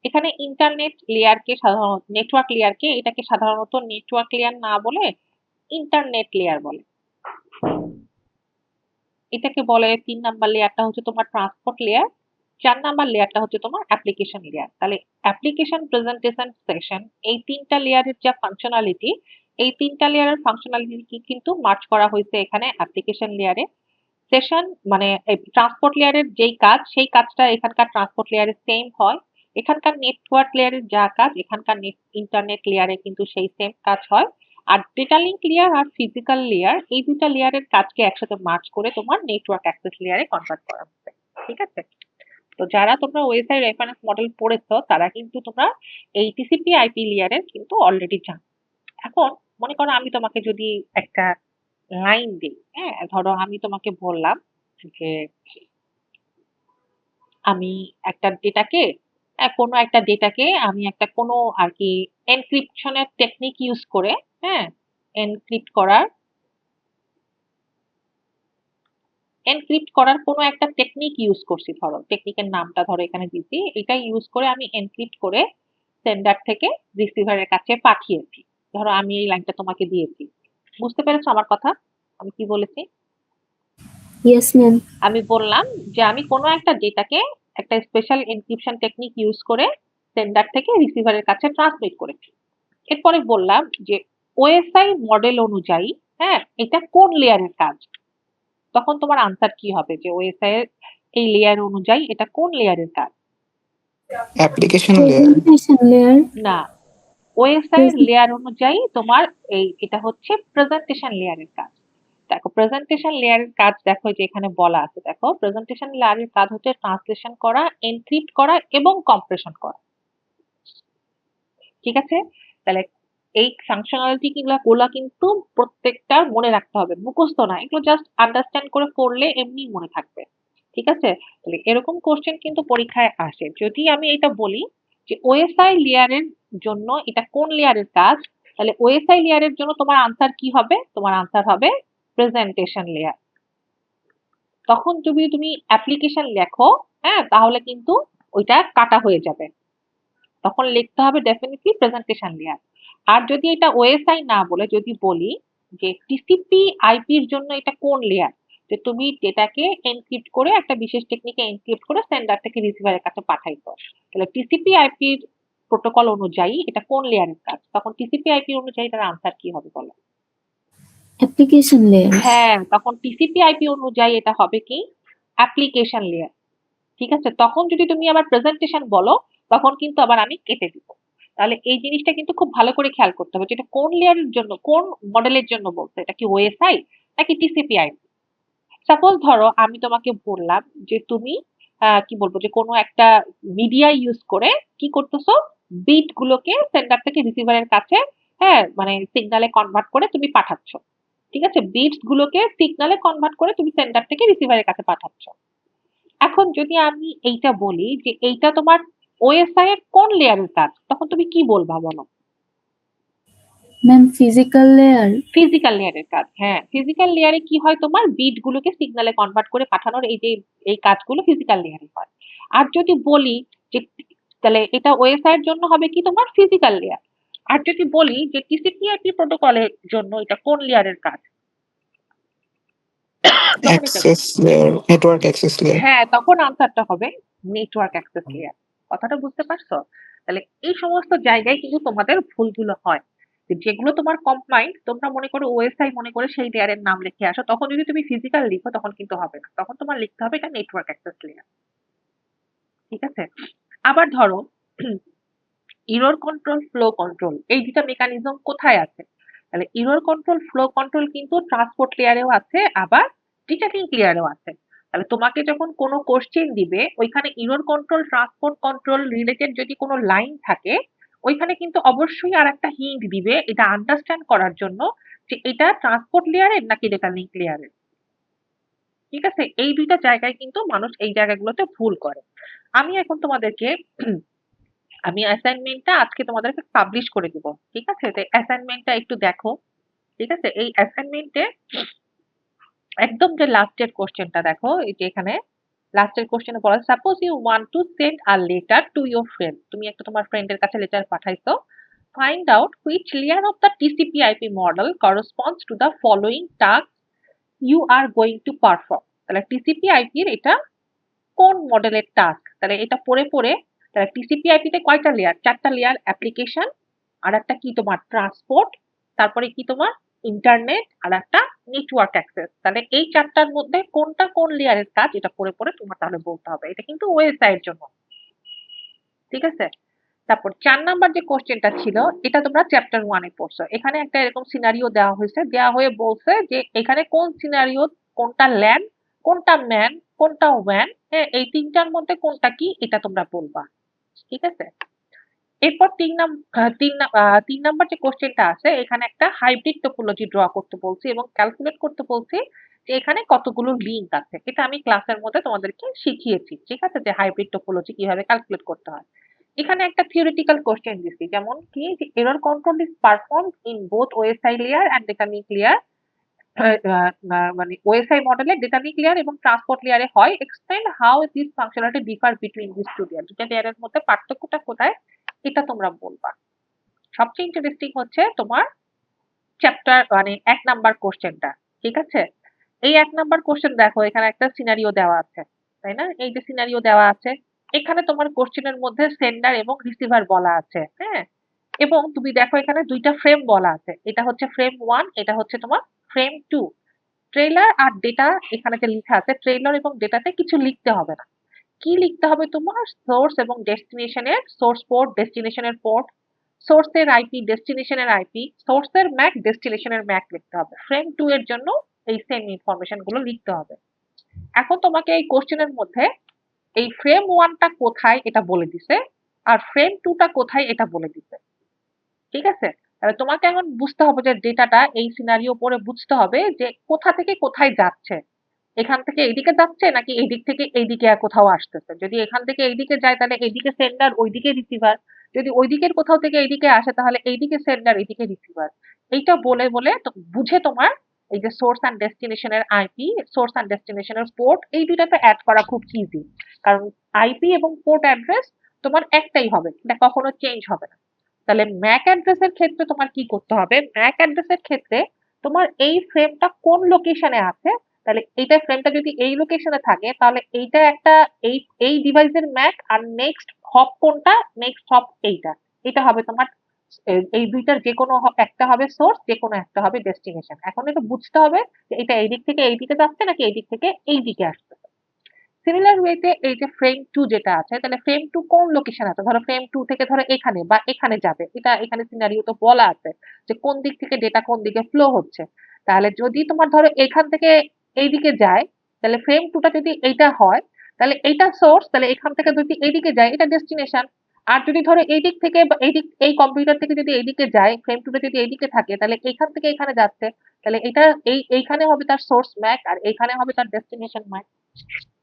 এখানে ইন্টারনেট লেয়ারকে সাধারণত নেটওয়ার্ক লেয়ারকে এটাকে সাধারণত নেটওয়ার্ক লেয়ার না বলে ইন্টারনেট লেয়ার বলে। এটাকে বলে 3 নাম্বার লেয়ারটা হচ্ছে তোমার ট্রান্সপোর্ট লেয়ার, 4 নাম্বার লেয়ারটা হচ্ছে তোমার অ্যাপ্লিকেশন লেয়ার। তাহলে অ্যাপ্লিকেশন, প্রেজেন্টেশন, সেশন, এই 3টা লেয়ারের যা ফাংশনালিটি, এই ৩ টা লেয়ারের ফাংশনালিটি কিন্তু মার্জ করা হয়েছে এখানে অ্যাপ্লিকেশন লেয়ারে। সেশন মানে এই ট্রান্সপোর্ট লেয়ারের যেই কাজ সেই কাজটা এখানকার ট্রান্সপোর্ট লেয়ারে সেম হয়। এখানকার নেটওয়ার্ক লেয়ারের যা কাজ এখানকার ইন্টারনেট লেয়ারে কিন্তু সেই সেম কাজ হয়। আর ডেটা লিঙ্ক লেয়ার আর ফিজিক্যাল লেয়ার এই দুটা লেয়ারের কাজকে একসাথে মার্জ করে তোমার নেটওয়ার্ক অ্যাক্সেস লেয়ারে কনভার্ট করা হচ্ছে। ঠিক আছে? তো যারা তোমরা ওএসআই রেফারেন্স মডেল পড়েছো তারা কিন্তু তোমরা এই টিসিপি আইপি লেয়ারের কিন্তু অলরেডি জানো। এখন মনে করো আমি তোমাকে যদি একটা লাইন দিই, হ্যাঁ? ধরো আমি তোমাকে বললাম যে আমি একটা ডেটাকে কোনো একটা ডেটাকে আমি একটা কোনো আর কি এনক্রিপশনের টেকনিক ইউজ করে, হ্যাঁ? এনক্রিপ্ট করার এনক্রিপ্ট করার কোনো একটা টেকনিক ইউজ করছি, ধরো টেকনিকের নামটা ধরো এখানে দিছি, এটা ইউজ করে আমি এনক্রিপ্ট করে সেন্ডার থেকে রিসিভারের কাছে পাঠিয়েছি। ধরো আমি এই লাইনটা তোমাকে দিয়েছি, বুঝতে পেরেছো আমার কথা আমি কি বলেছি? Yes, ma'am. আমি বললাম যে আমি কোনো একটা ডেটাকে একটা স্পেশাল এনক্রিপশন টেকনিক ইউজ করে সেন্ডার থেকে রিসিভারের কাছে ট্রান্সমিট করেছি। এরপরে বললাম যে ওএসআই মডেল অনুযায়ী, হ্যাঁ, এটা কোন লেয়ারের কাজ? তখন তোমার আনসার কি হবে যে ওএসআই এর এই লেয়ার অনুযায়ী এটা কোন লেয়ারের কাজ? Application layer. Presentation layer. না, ওএসআই এর লেয়ার অনুযায়ী তোমার এটা হচ্ছে প্রেজেন্টেশন লেয়ারের কাজ। দেখো প্রেজেন্টেশন লেয়ারের কাজ দেখো যে এখানে বলা আছে, দেখো প্রেজেন্টেশন লেয়ারের কাজ হচ্ছে ট্রান্সলেশন করা, এনক্রিপ্ট করা এবং কম্প্রেশন করা। ঠিক আছে? তাহলে এই ফাংশনালিটি গুলা কিন্তু প্রত্যেকটা মনে রাখতে হবে, মুখস্থ না, এগুলো জাস্ট আন্ডারস্ট্যান্ড করে পড়লে এমনি মনে থাকবে। ঠিক আছে? তাহলে এরকম কোশ্চেন কিন্তু পরীক্ষায় আসে। যদি আমি এটা বলি যে ওএসআই লেয়ারের জন্য এটা কোন লেয়ারের কাজ, তাহলে ওএসআই লেয়ারের জন্য তোমার আনসার কি হবে? তোমার আনসার হবে প্রেজেন্টেশন লেয়ার। তখন যদি তুমি অ্যাপ্লিকেশন লেখো, হ্যাঁ, তাহলে কিন্তু ওইটা কাটা হয়ে যাবে। তখন লিখতে হবে ডেফিনেটলি প্রেজেন্টেশন লেয়ার। আর যদি এটা ওএসআই না বলে যদি বলি যে টিসিপি আইপির জন্য এটা কোন লেয়ার, যে তুমি ডেটাকে এনক্রিপ্ট করে একটা বিশেষ টেকনিকে এনক্রিপ্ট করে সেন্ডার থেকে রিসিভারের কাছে পাঠাইতো, তাহলে টিসিপি আইপির প্রোটোকল অনুযায়ী এটা কোন লেয়ারের কাজ? তখন টিসিপি আইপি অনুযায়ী তার আনসার কি হবে বলো? Application layer. হ্যাঁ, তখন টিসিপি আইপি অনুযায়ী এটা হবে কি অ্যাপ্লিকেশন লেয়ার। ঠিক আছে? তখন যদি তুমি আবার প্রেজেন্টেশন বলো তখন কিন্তু আবার আমি কেটে দিব। তাহলে এই জিনিসটা কিন্তু খুব ভালো করে খেয়াল করতে হবে, যেটা কোন লেয়ারের জন্য, কোন মডেলের জন্য বলছে, এটা কি ওএসআই নাকি টিসিপি আইপি। সাপোজ ধরো আমি তোমাকে বললাম যে তুমি কি বলবো যে কোনো একটা মিডিয়া ইউজ করে কি করতেছো, বিট গুলোকে সেন্ডার থেকে রিসিভারের কাছে, হ্যাঁ, মানে সিগনালে কনভার্ট করে তুমি পাঠাচ্ছ। ঠিক আছে? বিটস গুলোকে সিগনালে কনভার্ট করে তুমি সেন্ডার থেকে রিসিভারের কাছে পাঠাচ্ছ। এখন যদি আমি এইটা বলি যে এইটা তোমার ওএসআই এর কোন লেয়ারের কাজ, তখন তুমি কি বলবা বলো? Ma'am, physical layer. ফিজিক্যাল লেয়ারের কাজ। হ্যাঁ, ফিজিক্যাল লেয়ারে কি হয়, তোমার বিট গুলোকে সিগনালে কনভার্ট করে পাঠানোর এই কাজগুলো ফিজিক্যাল লেয়ারে হয়। আর যদি বলি যে তাহলে এটা ওএসআই এর জন্য হবে কি তোমার ফিজিক্যাল লেয়ার। আর যদি বলি যে টিসিপি/আইপি প্রোটোকলের জন্য এটা কোন লেয়ারের কাজ, তখন এটা access layer, network access layer. হ্যাঁ, তখন আনসারটা হবে নেটওয়ার্ক অ্যাক্সেস লেয়ার। কথাটা বুঝতে পারছো? তাহলে এই সমস্ত জায়গায় কিন্তু তোমাদের ভুলগুলো হয়। যে যেগুলো তোমার কম্বাইন্ড তোমরা মনে করো ওএসআই মনে করে সেই লেয়ারের নাম লিখে আসো, তখন যদি তুমি ফিজিক্যাল লিখো তখন কিন্তু হবে না। তখন তোমার লিখতে হবে এটা নেটওয়ার্ক অ্যাক্সেস লেয়ার। ঠিক আছে? আবার ধরো এরর কন্ট্রোল, ফ্লো কন্ট্রোল, এই দুটা মেকানিজম কোথায় আছে? তাহলে এরর কন্ট্রোল, ফ্লো কন্ট্রোল কিন্তু ট্রান্সপোর্ট লেয়ারেও আছে, আবার ডেটা লিঙ্ক লেয়ারেও আছে। তাহলে তোমাকে যখন কোনো কোশ্চেন দিবে ওইখানে error control, transport control related যদি কোনো লাইন থাকে, ওইখানে কিন্তু অবশ্যই আর একটা হিন্ট দিবে এটা আন্ডারস্ট্যান্ড করার জন্য যে এটা ট্রান্সপোর্ট লেয়ারের নাকি ডেটা লিঙ্ক লেয়ারের। ঠিক আছে? এই দুইটা জায়গায় কিন্তু মানুষ এই জায়গাগুলোতে ভুল করে। আমি এখন তোমাদেরকে আমি অ্যাসাইনমেন্টটা আজকে তোমাদেরকে পাবলিশ করে দিব। ঠিক আছে? তো অ্যাসাইনমেন্টটা একটু দেখো। ঠিক আছে? এই অ্যাসাইনমেন্টে একদম যে লাস্টের কোশ্চেনটা দেখো, এই যে এখানে লাস্টের কোশ্চেনে বলা আছে, suppose you want to send a letter to your friend. তুমি একটা তোমার ফ্রেন্ডের কাছে লেটার পাঠাইছো। Find out which layer of the TCP IP model corresponds to the following task you are going to perform. তাহলে টিসিপি আইপির এটা কোন মডেলের টাস্ক? তাহলে এটা পড়ে পড়ে তাহলে টিসিপি আইপি তে কয়টা লেয়ার? 4টা লেয়ার, অ্যাপ্লিকেশন, আর একটা কি তোমার ট্রান্সপোর্ট, তারপরে কি তোমার ইন্টারনেট আর একটা নেটওয়ার্ক অ্যাক্সেস। তাহলে এই চারটার মধ্যে কোনটা কোন লেয়ারের কাজ এটা পড়ে পড়ে তোমার তাহলে বলতে হবে। এটা কিন্তু ওএসআই এর জন্য, ঠিক আছে? তারপর ৪ নাম্বার যে কোশ্চেনটা ছিল এটা তোমরা চ্যাপ্টার 1 এ পড়ছো। এখানে একটা এরকম সিনারিও দেওয়া হয়েছে। দেওয়া হয়ে বলছে যে এখানে কোন সিনারিও কোনটা ল্যান্ড, কোনটা ম্যান, কোনটা ওম্যান, হ্যাঁ? এই ৩ টার মধ্যে কোনটা কি এটা তোমরা বলবা। ঠিক আছে? এরপর ৩ নাম্বার যে কোশ্চেনটা আছে এখানে একটা হাইব্রিড টোপোলজি ড্র করতে বলছি এবং ক্যালকুলেট করতে বলছি যে এখানে কতগুলো লিঙ্ক আছে। এটা আমি ক্লাসের মধ্যে তোমাদেরকে শিখিয়েছি। ঠিক আছে? যে হাইব্রিড টোপোলজি কিভাবে ক্যালকুলেট করতে হয়। এখানে একটা থিওরিটিক্যাল কোশ্চেন দিছি যেমন কি যে error control is performed in both OSI layer and data link layer. মানে ওএসআই মডেলে ডেটা লিঙ্ক লেয়ার এবং ট্রান্সপোর্ট লেয়ারে হয়। Explain how this functionality differ between this two layer. দুটা লেয়ারের মধ্যে পার্থক্যটা কোথায় এটা তোমরা বলবা। সবচেয়ে ইন্টারেস্টিং হচ্ছে তোমার চ্যাপ্টার মানে ১ নাম্বার কোশ্চেনটা। ঠিক আছে? এই ১ নাম্বার কোশ্চেন দেখো এখানে একটা সিনারিও দেওয়া আছে। তাই না? এই যে সিনারিও দেওয়া আছে, এখানে তোমার কোশ্চেনের মধ্যে সেন্ডার এবং রিসিভার বলা আছে। হ্যাঁ? এবং তুমি দেখো এখানে ২ টা ফ্রেম বলা আছে। এটা হচ্ছে ফ্রেম 1, এটা হচ্ছে তোমার ফ্রেম 2। ট্রেইলার আর ডেটা এখানে যে লিখা আছে ট্রেইলার এবং ডেটাতে কিছু লিখতে হবে না। কি লিখতে হবে তোমার? সোর্স এবং ডেস্টিনেশনের সোর্স পোর্ট, ডেস্টিনেশনের পোর্ট, সোর্সের আইপি, ডেস্টিনেশনের আইপি, সোর্সের ম্যাক, ডেস্টিনেশনের ম্যাক লিখতে হবে। ফ্রেম 2 এর জন্য এই সেম ইনফরমেশন গুলো লিখতে হবে। এখন তোমাকে এই কোশ্চেনের মধ্যে এই ফ্রেম 1 টা কোথায় এটা বলে দিছে আর ফ্রেম 2 টা কোথায় এটা বলে দিছে। ঠিক আছে? তাহলে তোমাকে এখন বুঝতে হবে যে ডেটাটা এই সিনারিও পড়ে বুঝতে হবে যে কোথা থেকে কোথায় যাচ্ছে। এখান থেকে এইদিকে যাচ্ছে নাকি এইদিক থেকে এইদিকে কোথাও আসতেছে। যদি এখান থেকে এইদিকে যায় তাহলে এইদিকে সেন্ডার ওইদিকে রিসিভার। যদি ওইদিকের কোথাও থেকে এইদিকে আসে তাহলে এইদিকে সেন্ডার এইদিকে রিসিভার। এইটা বলে বলে বুঝে তোমার এই যে সোর্স অ্যান্ড ডেস্টিনেশনের আইপি, সোর্স অ্যান্ড ডেস্টিনেশনের পোর্ট এই দুটাতে অ্যাড করা খুব ইজি। কারণ আইপি এবং পোর্ট অ্যাড্রেস তোমার একটাই হবে। এটা কখনো চেঞ্জ হবে না। তাহলে ম্যাক অ্যাড্রেসের ক্ষেত্রে তোমার কি করতে হবে? ম্যাক অ্যাড্রেসের ক্ষেত্রে তোমার এই ফ্রেমটা কোন লোকেশনে আছে, তাহলে এইটা ফ্রেমটা যদি এই লোকেশনে থাকে তাহলে এইটা একটা এই এই ডিভাইসের ম্যাক আর নেক্সট হপ কোনটা? নেক্সট হপ এইটা। এটা হবে তোমার এই দুইটার যে কোনো একটা হবে সোর্স, যে কোনো একটা হবে ডেস্টিনেশন। এখন এটা বুঝতে হবে যে এটা এই দিক থেকে এই দিকে যাচ্ছে নাকি এই দিক থেকে এই দিকে আসতেছে। সিমিলার ওয়েতে এই যে ফ্রেম 2 যেটা আছে তাহলে ফ্রেম 2 কোন লোকেশন আছে? ধরো ফ্রেম 2 থেকে ধরো এখানে বা এখানে যাবে। এটা এখানে সিনারিও তো বলা আছে যে কোন দিক থেকে ডেটা কোন দিকে ফ্লো হচ্ছে। তাহলে যদি তোমার ধরো এখান থেকে এইদিকে যায় তাহলে ফ্রেম 2 টা যদি এইটা হয় তাহলে এইটা সোর্স, তাহলে এখান থেকে যদি এইদিকে যায় এটা ডেস্টিনেশন। আর যদি ধরো এই দিক থেকে বা এই দিক এই কম্পিউটার থেকে যদি এইদিকে যায় ফ্রেম 2 টা যদি এইদিকে থাকে তাহলে এখান থেকে এখানে যাচ্ছে। তাহলে এটা এইখানে হবে তার সোর্স ম্যাক আর এইখানে হবে তার ডেস্টিনেশন ম্যাক।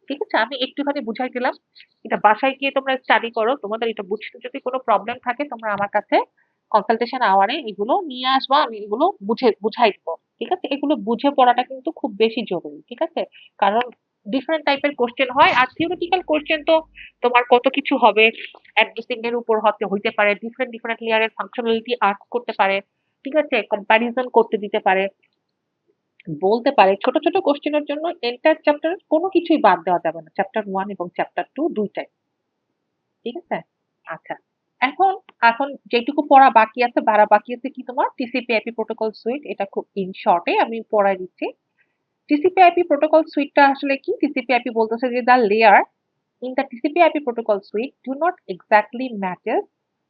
ঠিক আছে? আমি একটুখানি বুঝাই দিলাম। এটা বাসায় গিয়ে তোমরা স্টাডি করো। তোমাদের এটা বুঝতে যদি কোনো প্রবলেম থাকে তোমরা আমার কাছে কনসালটেশন আওয়ারে এগুলো নিয়ে আসবা। আমি এগুলো বুঝাই দিব। ঠিক আছে? এগুলো বুঝে পড়াটা কিন্তু খুব বেশি জরুরি। ঠিক আছে? কারণ ডিফারেন্ট টাইপের কোশ্চেন হয় আর থিওরিটিক্যাল কোশ্চেন তো তোমার কত কিছু হবে। অ্যাড্রেসিং এর উপর হইতে পারে, ডিফারেন্ট ডিফারেন্ট লেয়ারের ফাংশনালিটি আস্ক করতে পারে। ঠিক আছে? কম্পারিজন করতে দিতে পারে। বলতে পারে ছোট, ছোট কোশ্চেনের জন্য এন্টায়ার চ্যাপ্টার কোনো কিছুই বাদ দেওয়া যাবে না। চ্যাপ্টার 1 এবং চ্যাপ্টার 2 ২ টাই। ঠিক আছে? আচ্ছা। এখন এখন যেটুকু পড়া বাকি আছে, বাকি আছে কি তোমার TCP/IP প্রোটোকল সুইট। এটা খুব ইন শর্ট এ আমি পড়ায় দিচ্ছি। TCP/IP প্রোটোকল সুইটটা আসলে কি? TCP/IP বলতেছে যে the layer in the TCP/IP protocol suite do not exactly matches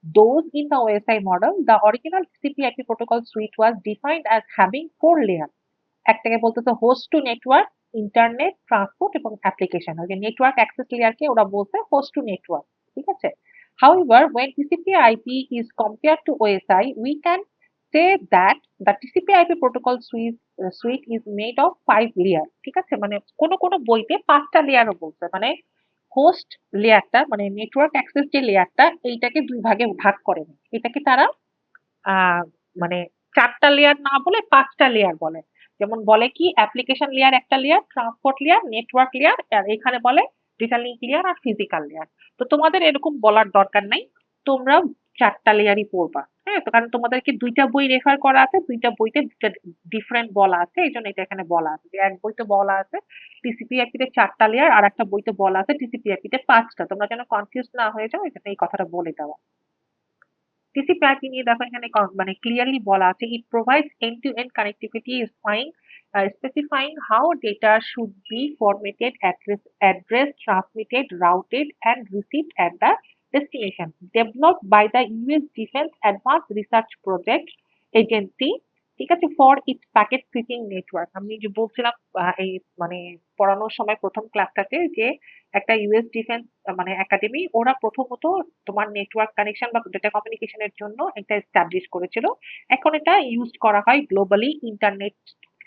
those in the OSI model. The original TCP/IP protocol suite was defined as having 4 layers. একটাকে বলতেছে host to network, internet, transport এবং অ্যাপ্লিকেশন। ওই যে নেটওয়ার্ক অ্যাক্সেস লেয়ারকে ওরা বলছে হোস্ট টু নেটওয়ার্ক। ঠিক আছে? However, when TCP/IP is compared to OSI, we can say that the TCP/IP protocol suite is made of 5 layers. ঠিক আছে? মানে কোন কোন বইতে 5টা লেয়ারও বলছে। মানে হোস্ট লেয়ারটা মানে নেটওয়ার্ক অ্যাক্সেস যে লেয়ারটা এইটাকে 2 ভাগে ভাগ করে। এটাকে তারা আহ মানে 4টা লেয়ার না বলে 5টা লেয়ার বলে। যেমন বলে কি অ্যাপ্লিকেশন লেয়ার একটা layer, transport layer, network layer আর এখানে বলে ডেটা লিঙ্ক লেয়ার আর ফিজিক্যাল লেয়ার। তো তোমাদের এরকম বলার দরকার নাই। তোমরা 4টা লেয়ারই পড়বা। হ্যাঁ? তো কারণ তোমাদেরকে 2টা বই রেফার করা আছে, 2টা বইতে 2টা ডিফারেন্ট বলা আছে। এইজন্য এটা এখানে বলা আছে। যে এক বইতে বলা আছে TCP/IP তে 4টা লেয়ার আর একটা বইতে বলা আছে TCP/IP তে 5টা। তোমরা যেন কনফিউজ না হয়ে যাও এজন্য এই কথাটা বলে দেওয়া। TCP/IP নিয়ে দেখো এখানে মানে ক্লিয়ারলি বলা আছে, it provides end to end connectivity specifying how data should be formatted, addressed, transmitted, routed, and received at the destination. Developed by the US Defense Advanced Research Project Agency, ঠিক আছে, for its packet switching network. আমি যে বলছিলাম এই মানে পড়ানোর সময় প্রথম ক্লাসটাতে যে একটা ইউএস ডিফেন্স মানে একাডেমি, ওরা প্রথমত তোমার নেটওয়ার্ক কানেকশন বা ডেটা কমিউনিকেশনের জন্য একটা এস্টাবলিশ করেছিল। এখন এটা ইউজ করা হয় গ্লোবালি ইন্টারনেট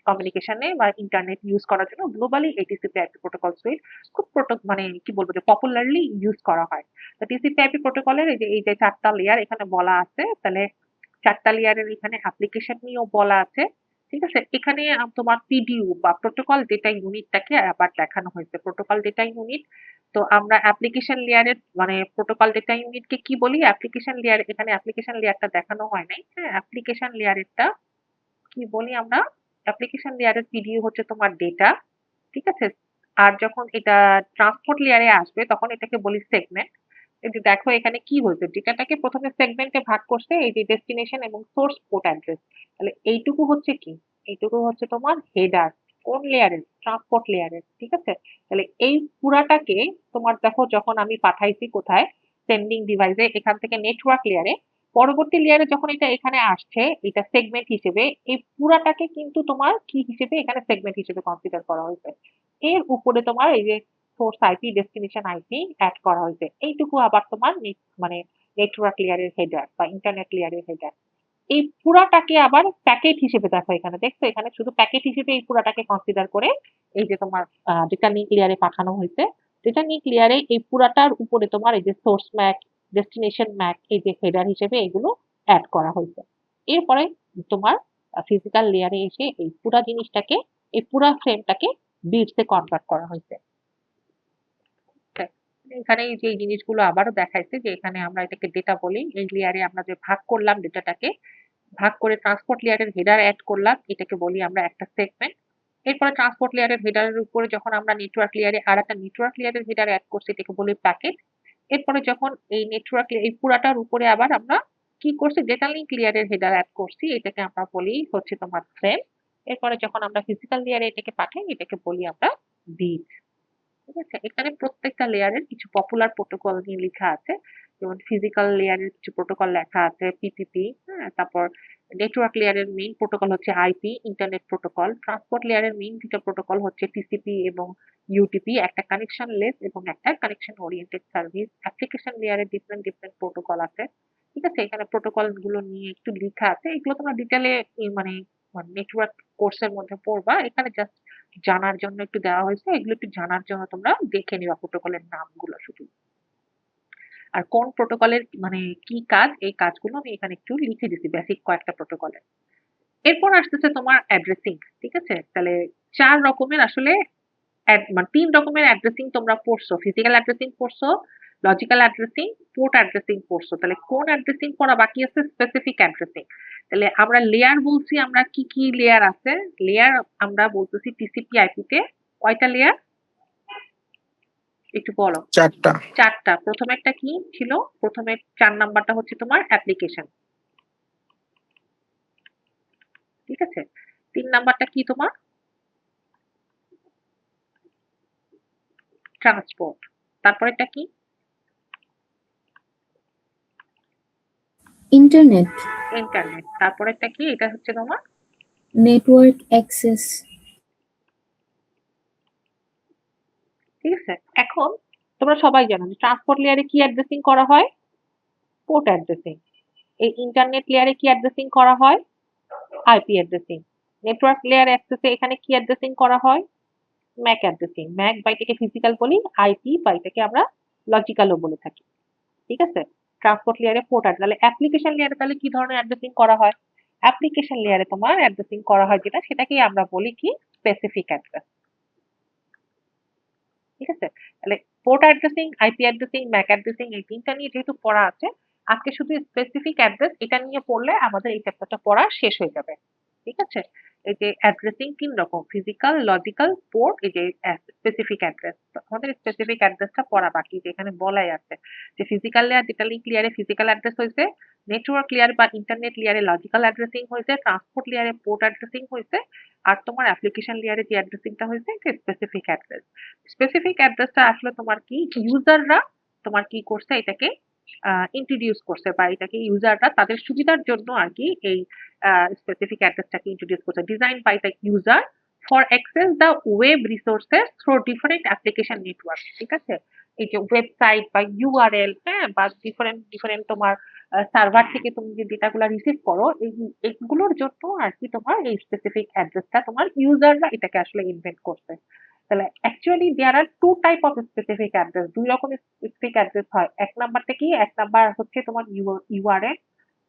কমিউনিকেশনে বা ইন্টারনেট ইউজ করার জন্য গ্লোবালি এই টিসিপি/আইপি প্রোটোকল সুইট খুব মানে কি বলবো যে পপুলারলি ইউজ করা হয়। তো টিসিপি/আইপি প্রোটোকলের এই যে 4টা লেয়ার এখানে বলা আছে, তাহলে 4টা লেয়ারের এখানে অ্যাপ্লিকেশন নিয়েও বলা আছে। ঠিক আছে, এখানে তোমার পিডিইউ বা প্রোটোকল ডেটা ইউনিটটাকে আবার দেখানো হয়েছে। প্রোটোকল ডেটা ইউনিট, তো আমরা অ্যাপ্লিকেশন লেয়ারের মানে প্রোটোকল ডেটা ইউনিটকে কি বলি, অ্যাপ্লিকেশন লেয়ার, এখানে অ্যাপ্লিকেশন লেয়ারটা দেখানো হয় নাই। হ্যাঁ, অ্যাপ্লিকেশন লেয়ারেরটা কি বলি আমরা, অ্যাপ্লিকেশন লেয়ারের পিডিইউ হচ্ছে তোমার ডেটা। ঠিক আছে, আর যখন এটা ট্রান্সপোর্ট লেয়ারে আসবে তখন এটাকে বলি সেগমেন্ট। এই যে দেখো এখানে কি হয়েছে, ডেটাটাকে প্রথমে সেগমেন্টে ভাগ করছে, এই যে ডেস্টিনেশন এবং সোর্স পোর্ট অ্যাড্রেস। তাহলে এইটুকু হচ্ছে কি, এইটুকু হচ্ছে তোমার হেডার। কোন লেয়ারের? ট্রান্সপোর্ট লেয়ারের। ঠিক আছে, তাহলে এই পুরাটাকে তোমার দেখো যখন আমি পাঠাইছি কোথায়, সেন্ডিং ডিভাইসে, এখান থেকে নেটওয়ার্ক লেয়ারে, পরবর্তী লেয়ারে যখন এটা এখানে আসছে এটা সেগমেন্ট হিসেবে, এই পুরাটাকে কিন্তু তোমার কি হিসেবে এখানে সেগমেন্ট হিসেবে কনসিডার করা হয়েছে। এর উপরে তোমার এই যে source IP, destination IP add করা হয়েছে। এইটুকু আবার তোমার মানে নেটওয়ার্ক লেয়ারের হেডার বা ইন্টারনেট লেয়ারের হেডার। এই পুরাটাকে আবার প্যাকেট হিসেবে দেখো এখানে, দেখছো এখানে শুধু প্যাকেট হিসেবে এই পুরাটাকে কনসিডার করে এই যে তোমার ডেটা লিঙ্ক লেয়ারে পাঠানো হয়েছে। ডেটা লিঙ্ক লেয়ারে এই পুরাটার উপরে তোমার এই যে সোর্স ম্যাক, ডেস্টিনেশন ম্যাক, এই যে হেডার হিসেবে এগুলো অ্যাড করা হয়েছে। এরপরে তোমার ফিজিক্যাল লেয়ারে এসে এই পুরা জিনিসটাকে, এই পুরা ফ্রেমটাকে বিটসে কনভার্ট করা হয়েছে। এখানে এই যে এই জিনিসগুলো আবারও দেখাইছে যে এখানে আমরা এটাকে ডেটা বলি। এই লেয়ারে আমরা যে ভাগ করলাম ডেটাটাকে, ভাগ করে ট্রান্সপোর্ট লেয়ারের হেডার অ্যাড করলাম, এটাকে বলি আমরা একটা সেগমেন্ট। এরপরে ট্রান্সপোর্ট লেয়ারের হেডারের উপরে যখন আমরা নেটওয়ার্ক লেয়ারে আর একটা নেটওয়ার্ক লেয়ারের হেডার অ্যাড করছি, এটাকে বলি প্যাকেট। এরপরে যখন এই নেটওয়ার্ক এই পুরাটার উপরে আবার আমরা কি করছি, ডেটা লিঙ্ক লেয়ারের হেডার অ্যাড করছি, এটাকে আমরা বলি হচ্ছে তোমার ফ্রেম। এরপরে যখন আমরা ফিজিক্যাল লেয়ারে এটাকে পাঠাই, এটাকে বলি আমরা বিট। ঠিক আছে, এখানে প্রত্যেকটা লেয়ারের কিছু পপুলার প্রোটোকল নিয়ে লেখা আছে। যেমন ফিজিক্যাল লেয়ারের কিছু প্রোটোকল লেখা আছে পিপিপি। হ্যাঁ, তারপর নেটওয়ার্ক লেয়ারের মেইন প্রোটোকল হচ্ছে আইপি, ইন্টারনেট প্রোটোকল। ট্রান্সপোর্ট লেয়ারের মেইন দুটো প্রোটোকল হচ্ছে টিসিপি এবং ইউটিপি, একটা কানেকশন লেস এবং একটা কানেকশন ওরিয়েন্টেড সার্ভিস। অ্যাপ্লিকেশন লেয়ারে ডিফারেন্ট ডিফারেন্ট প্রোটোকল আছে। ঠিক আছে, এখানে প্রোটোকল গুলো নিয়ে একটু লেখা আছে, এগুলো তোমরা ডিটেলে মানে নেটওয়ার্ক কোর্সের মধ্যে পড়বা। এখানে জাস্ট জানার জন্য একটু দেওয়া হয়েছে, এগুলো একটু জানার জন্য তোমরা দেখে নিবা প্রোটোকলের নামগুলো শুধু। আর কোন প্রোটোকলের মানে কি কাজ, এই কাজগুলো আমি এখানে একটু লিখে দিছি বেসিক কয়েকটা প্রোটোকলের। এরপর আসতেছে তোমার অ্যাড্রেসিং। ঠিক আছে, তাহলে 4 রকমের আসলে মানে 3 রকমের অ্যাড্রেসিং তোমরা পড়ছো। ফিজিক্যাল অ্যাড্রেসিং পড়ছো, লজিক্যাল অ্যাড্রেসিং, পোর্ট অ্যাড্রেসিং পড়ছো। তাহলে কোন অ্যাড্রেসিং পড়া বাকি আছে? Specific addressing. তাহলে আমরা লেয়ার বলছি, আমরা কি কি লেয়ার আছে? লেয়ার আমরা বলতেছি টিসিপি আইপি তে কয়টা লেয়ার একটু বলো। 4টা। 4টা। প্রথমে একটা কি ছিল? প্রথমে 4 নাম্বারটা হচ্ছে তোমার অ্যাপ্লিকেশন। ঠিক আছে, 3 নাম্বারটা কি তোমার? ট্রান্সপোর্ট। তারপরেরটা কি? Internet, internet. তারপরেরটা কি? এটা হচ্ছে তোমার নেটওয়ার্ক অ্যাক্সেস, ঠিক আছে। এখন তোমরা সবাই জানো যে ট্রান্সপোর্ট লেয়ারে কি অ্যাড্রেসিং করা হয়? Port addressing. এই ইন্টারনেট লেয়ারে কি অ্যাড্রেসিং করা হয়? IP addressing. নেটওয়ার্ক লেয়ার অ্যাক্সেসে এখানে কি অ্যাড্রেসিং করা হয়? Mac addressing. ম্যাক বা এটাকে ফিজিক্যাল বলি, আইপি বা এটাকে আমরা লজিক্যালও বলে থাকি। ঠিক আছে, ট্রান্সপোর্ট লেয়ারে পোর্ট অ্যাড্রেস। তাহলে অ্যাপ্লিকেশন লেয়ারে তাহলে কি ধরনের অ্যাড্রেসিং করা হয়? অ্যাপ্লিকেশন লেয়ারে তোমার অ্যাড্রেসিং করা হয় যেটা, সেটাকেই আমরা বলি কি? Specific address. ঠিক আছে, তাহলে port addressing, IP addressing, Mac addressing এই তিনটা নিয়ে যেহেতু পড়া আছে, আজকে শুধু স্পেসিফিক অ্যাড্রেস এটা নিয়ে পড়লে আমাদের এই চ্যাপ্টারটা পড়া শেষ হয়ে যাবে। ঠিক আছে, এই যে অ্যাড্রেসিং ৩ রকম ফিজিক্যাল, লজিক্যাল, পোর্ট, এই যে স্পেসিফিক অ্যাড্রেস। আমাদের স্পেসিফিক অ্যাড্রেসটা পড়া বাকি, যে এখানে বলাই আছে যে ফিজিক্যাল লেয়ার, যেটা লিঙ্ক লেয়ারে ফিজিক্যাল অ্যাড্রেস হয়েছে, নেটওয়ার্ক লেয়ার বা ইন্টারনেট লেয়ারে লজিক্যাল অ্যাড্রেসিং হয়েছে, ট্রান্সপোর্ট লেয়ারে পোর্ট অ্যাড্রেসিং হয়েছে, আর তোমার অ্যাপ্লিকেশন লেয়ারে যে অ্যাড্রেসিংটা হয়েছে এটা স্পেসিফিক অ্যাড্রেস। স্পেসিফিক অ্যাড্রেসটা আসলে তোমার কি ইউজাররা তোমার কি করছে এটাকে ইন্ট্রোডিউস করছে, বা এটাকে ইউজাররা তাদের সুবিধার জন্য আর কি এই স্পেসিফিক অ্যাড্রেসটাকে ইন্ট্রোডিউস করছে। Design by the user for access the web resources through different application network. ঠিক আছে, এই যে ওয়েবসাইট বা ইউআরএল, হ্যাঁ, বা ডিফারেন্ট ডিফারেন্ট তোমার সার্ভার থেকে তুমি যে ডেটাগুলো রিসিভ করো, এইগুলোর জন্য আর কি তোমার এই স্পেসিফিক অ্যাড্রেসটা তোমার ইউজাররা এটাকে আসলে ইনভেন্ট করছে। তাহলে actually there are two type of specific address, দুই রকমের স্পেসিফিক অ্যাড্রেস হয়। এক নাম্বারটা কি, এক নাম্বার হচ্ছে তোমার ইউআরএল,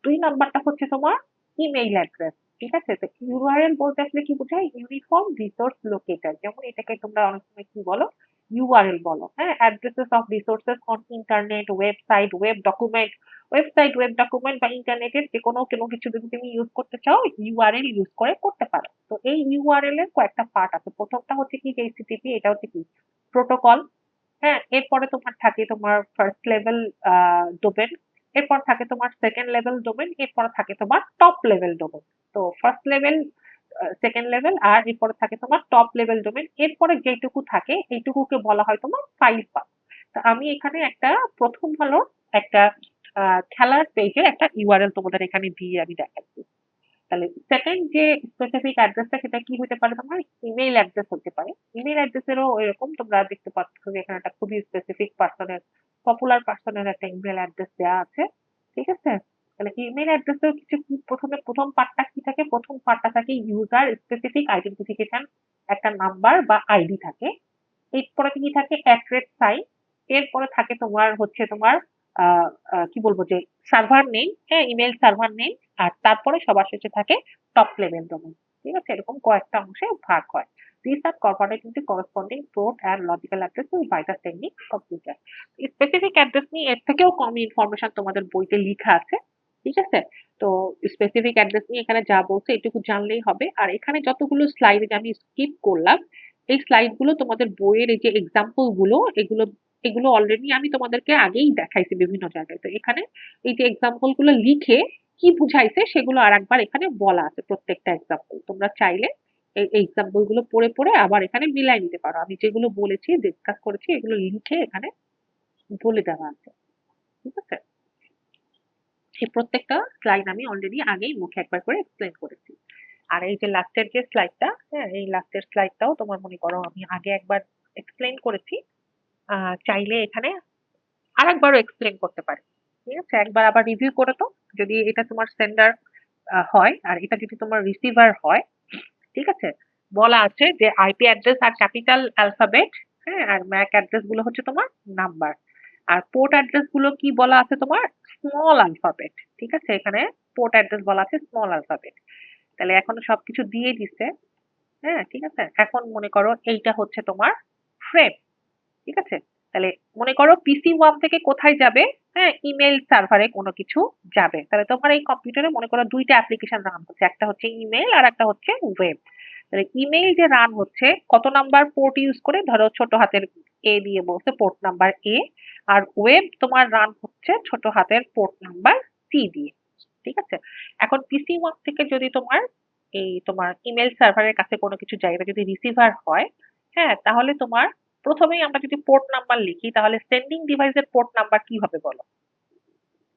দুই নাম্বারটা হচ্ছে তোমার ইমেইল অ্যাড্রেস। ঠিক আছে, তো ইউআরএল বলতে আসলে কি বোঝায়, ইউনিফর্ম রিসোর্স লোকেটর, যেমন এটাকে তোমরা অনেক সময় কি বলো, ইউআরএল বলো। হ্যাঁ, addresses of resources on internet, website, web document, website, web document বা ইন্টারনেটের যে কোনো কোনো কিছু যদি তুমি ইউজ করতে চাও, ইউআরএল ইউজ করে করতে পারো। তো এই ইউআরএল এর কয়েকটা পার্ট আছে। প্রথমটা হচ্ছে কি, এইচটিটিপি, এটা হচ্ছে কি প্রোটোকল। হ্যাঁ, এরপরে তোমার থাকে তোমার ফার্স্ট লেভেল ডোমেন, এরপর থাকে তোমার সেকেন্ড লেভেল ডোমেন, এরপর থাকে তোমার টপ লেভেল ডোমেন। তো ফার্স্ট লেভেল, সেকেন্ড লেভেল, আর এরপরে থাকে তোমার টপ লেভেল ডোমেন। এরপরে যেটুকু থাকে এইটুকুকে বলা হয় তোমার ফাইল পাথ। তো আমি এখানে একটা প্রথম হলো একটা খেলার পেজের একটা ইউআরএল তোমাদের এখানে দিয়ে আমি দেখাচ্ছি। তাহলে সেকেন্ড যে স্পেসিফিক অ্যাড্রেসটা, সেটা কি হতে পারে, তোমার ইমেইল অ্যাড্রেস হতে পারে। ইমেইল অ্যাড্রেসেরও এরকম তোমরা দেখতে পাচ্ছ যে এখানে একটা খুবই স্পেসিফিক পার্সনের, পপুলার পার্সনের একটা ইমেইল অ্যাড্রেস দেওয়া আছে। ঠিক আছে, তাহলে ইমেইল অ্যাড্রেসেও কিছু প্রথমে প্রথম পার্টটা কি থাকে, প্রথম পার্টটা থাকে ইউজার স্পেসিফিক আইডেন্টিফিকেশন, একটা নাম্বার বা আইডি থাকে। এরপরে কি থাকে @sign, এরপরে থাকে তোমার হচ্ছে তোমার কি বলবো যে সার্ভার নেম, হ্যাঁ, ইমেল সার্ভার নেম, আর তারপরে সবার শেষে থাকে টপ লেভেল ডোমেন। ঠিক আছে, এরকম কয়েকটা অংশে ভাগ হয়। These are corporate into corresponding port and logical addresses by the sending computer. Specific address নিয়ে এর থেকেও কম ইনফরমেশন তোমাদের বইতে লেখা আছে। ঠিক আছে, তো স্পেসিফিক অ্যাড্রেস নিয়ে এখানে যা বলছে এটুকু জানলেই হবে। আর এখানে যতগুলো স্লাইড আমি স্কিপ করলাম, এই স্লাইড গুলো তোমাদের বইয়ের এই যে এক্সাম্পল গুলো, এগুলো এগুলো অলরেডি আমি তোমাদেরকে আগেই দেখাইছি বিভিন্ন জায়গায়। তো এখানে এই যে এক্সাম্পল গুলো লিখে কি বুঝাইছে সেগুলো আরেকবার এখানে বলা আছে, প্রত্যেকটা এক্সাম্পল তোমরা চাইলে এই এক্সাম্পল গুলো পড়ে পড়ে আবার এখানে মিলাই নিতে পারো। আমি যেগুলো বলেছি, ডিসকাস করেছি, এগুলো লিখে এখানে বলে দেওয়া আছে। ঠিক আছে, এই প্রত্যেকটা স্লাইড আমি অলরেডি আগেই মুখে একবার করে এক্সপ্লেন করেছি। আর এই যে লাস্টের যে স্লাইডটা, হ্যাঁ, এই লাস্টের স্লাইডটাও তোমার মনে করো আমি আগে একবার এক্সপ্লেন করেছি, চাইলে এখানে আরেকবারও এক্সপ্লেন করতে পারি। ঠিক আছে, একবার আবার রিভিউ করে তো, যদি এটা তোমার সেন্ডার হয় আর এটা যদি তোমার রিসিভার হয়। ঠিক আছে, বলা আছে যে আইপি অ্যাড্রেস আর ক্যাপিটাল অ্যালফাবেট, হ্যাঁ, আর ম্যাক অ্যাড্রেস গুলো হচ্ছে তোমার নাম্বার, আর পোর্ট অ্যাড্রেস গুলো কি বলা আছে তোমার স্মল অ্যালফাবেট। ঠিক আছে, এখানে পোর্ট অ্যাড্রেস বলা আছে স্মল অ্যালফাবেট। তাহলে এখন সবকিছু দিয়ে দিছে। হ্যাঁ, ঠিক আছে, এখন মনে করো এইটা হচ্ছে তোমার ফ্রেম। ঠিক আছে, তাহলে মনে করো পিসি ওয়ান থেকে কোথায় যাবে, হ্যাঁ, ইমেল সার্ভারে কোনো কিছু যাবে। তাহলে তোমার এই কম্পিউটারে মনে করো দুইটা অ্যাপ্লিকেশন রান হচ্ছে, একটা হচ্ছে ইমেল আর একটা হচ্ছে ওয়েব। তাহলে ইমেল যে রান হচ্ছে কত নাম্বার পোর্ট ইউজ করে, ধরো ছোট হাতের এ দিয়ে বলছে পোর্ট নাম্বার এ, আর ওয়েব তোমার রান হচ্ছে ছোট হাতের পোর্ট নাম্বার সি দিয়ে। ঠিক আছে, এখন পিসি ওয়ান থেকে যদি তোমার এই তোমার ইমেল সার্ভারের কাছে কোনো কিছু যায়, এটা যদি রিসিভার হয়, হ্যাঁ, তাহলে তোমার প্রথমেই আমরা যদি পোর্ট নাম্বার লিখি, তাহলে সেন্ডিং ডিভাইসের পোর্ট নাম্বার কি হবে বলো?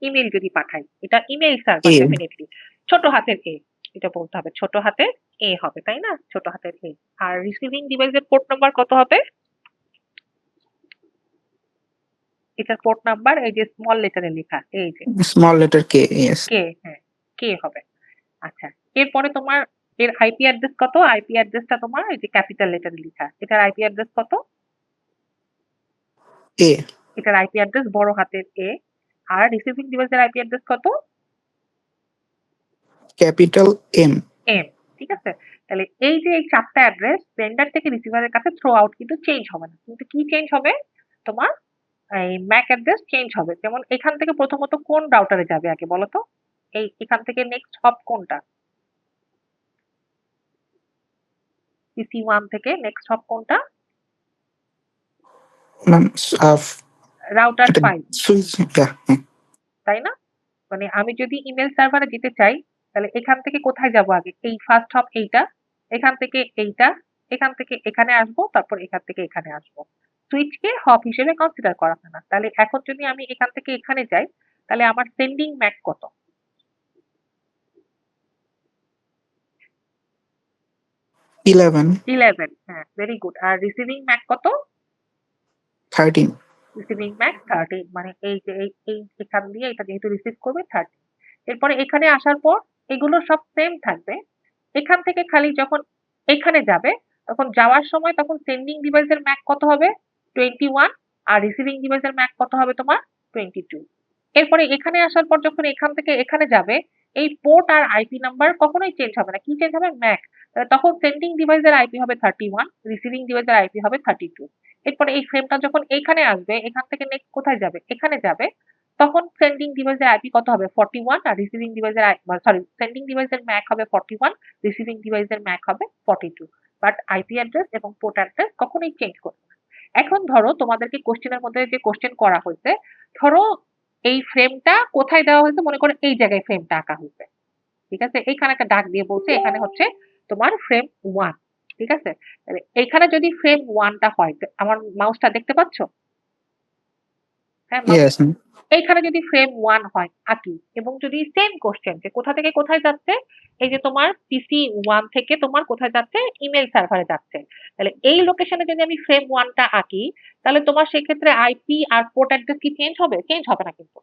ইমেল যদি পাঠাই, এটা ইমেল সার্ভার এ ডেফিনেটলি ছোট হাতের এ, এটা বলতে হবে ছোট হাতের এ হবে, তাই না, ছোট হাতের এ। আর রিসিভিং ডিভাইসের পোর্ট নাম্বার কত হবে? এটার পোর্ট নাম্বার এই যে স্মল লেটারে লেখা, এই যে স্মল লেটার কে, ইয়েস। কে, হ্যাঁ, কে হবে। আচ্ছা, এরপরে তোমার এর আইপি অ্যাড্রেস কত? আইপি অ্যাড্রেসটা তোমার এই যে ক্যাপিটাল লেটারে লেখা, এটার আইপি অ্যাড্রেস কত? এ এটার আইপি অ্যাড্রেস বড় হাতের এ। আর রিসিভিং ডিভাইসের আইপি অ্যাড্রেস কত? Capital M. এম। ঠিক আছে, তাহলে এই যে এই চারটা অ্যাড্রেস সেন্ডার থেকে রিসিভারের কাছে থ্রো আউট কিন্তু চেঞ্জ হবে না, কিন্তু কি চেঞ্জ হবে, তোমার এই ম্যাক অ্যাড্রেস চেঞ্জ হবে। যেমন এখান থেকে প্রথমত কোন রাউটারে যাবে আগে বলো তো, এই এখান থেকে নেক্সট হপ কোনটা? PC1 থেকে নেক্সট হপ কোনটা? ম্যাম রাউটার এটা 5, সুইচ, তাই না? মানে আমি যদি ইমেল সার্ভারে যেতে চাই তাহলে এখান থেকে কোথায় যাব আগে? এই ফার্স্ট হপ এইটা, এখান থেকে এইটা, এখান থেকে এখানে আসবো, তারপর এখান থেকে এখানে আসবো। সুইচকে হপ হিসেবে কনসিডার করা হয় না। তাহলে এখন যদি আমি এখান থেকে এখানে যাই তাহলে আমার সেন্ডিং ম্যাক কত? 11, 11। হ্যাঁ, ভেরি গুড। আর রিসিভিং ম্যাক কত? 13। Receiving Mac 13। মানে এই যে এই এখান দিয়ে এটা যেহেতু রিসিভ করবে 13। এরপরে এখানে আসার পর এগুলো সব সেম থাকবে। এখান থেকে খালি যখন এখানে যাবে তখন যাওয়ার সময় তখন সেন্ডিং ডিভাইসের ম্যাক কত হবে? 21। আর রিসিভিং ডিভাইসের ম্যাক কত হবে তোমার? 22। এরপরে এখানে আসার পর যখন এখান থেকে এখানে যাবে এই পোর্ট আর আইপি নাম্বার কখনোই চেঞ্জ হবে না। কি চেঞ্জ হবে? ম্যাক। তখন সেন্ডিং ডিভাইসের আইপি হবে 31, রিসিভিং ডিভাইসের আইপি হবে 32। এরপরে এই ফ্রেমটা যখন এইখানে আসবে এখান থেকে নেক্সট কোথায় যাবে? এখানে যাবে। তখন সেন্ডিং ডিভাইসের আইপি কত হবে? 41। আর রিসিভিং ডিভাইসের সরি, সেন্ডিং ডিভাইসের ম্যাক হবে 41, রিসিভিং ডিভাইসের ম্যাক হবে 42। বাট আইপি অ্যাড্রেস এবং পোর্ট অ্যাড্রেস কখনোই চেঞ্জ করবে না। এখন ধরো তোমাদেরকে কোশ্চেনের মধ্যে যে কোশ্চেন করা হয়েছে, ধরো এই ফ্রেমটা কোথায় দেওয়া হয়েছে? মনে করো এই জায়গায় ফ্রেমটা আঁকা হয়েছে। ঠিক আছে? এইখানে একটা দাগ দিয়ে বলছে এখানে হচ্ছে তোমার ফ্রেম 1। ঠিক আছে? তাহলে এইখানে যদি ফ্রেম 1 টা হয়, আমার মাউসটা দেখতে পাচ্ছ? হ্যাঁ, ইয়েস ম্যাম। এইখানে যদি ফ্রেম 1 হয় আঁকি এবং যদি সেম কোশ্চেন যে কোথা থেকে কোথায় যাচ্ছে, এই যে তোমার PC1 থেকে তোমার কোথায় যাচ্ছে? ইমেল সার্ভারে যাচ্ছে। তাহলে এই লোকেশনে যদি আমি ফ্রেম 1 টা আঁকি তাহলে তোমার সেক্ষেত্রে আইপি আর পোর্ট অ্যাড্রেস কি চেঞ্জ হবে? চেঞ্জ হবে না কিন্তু।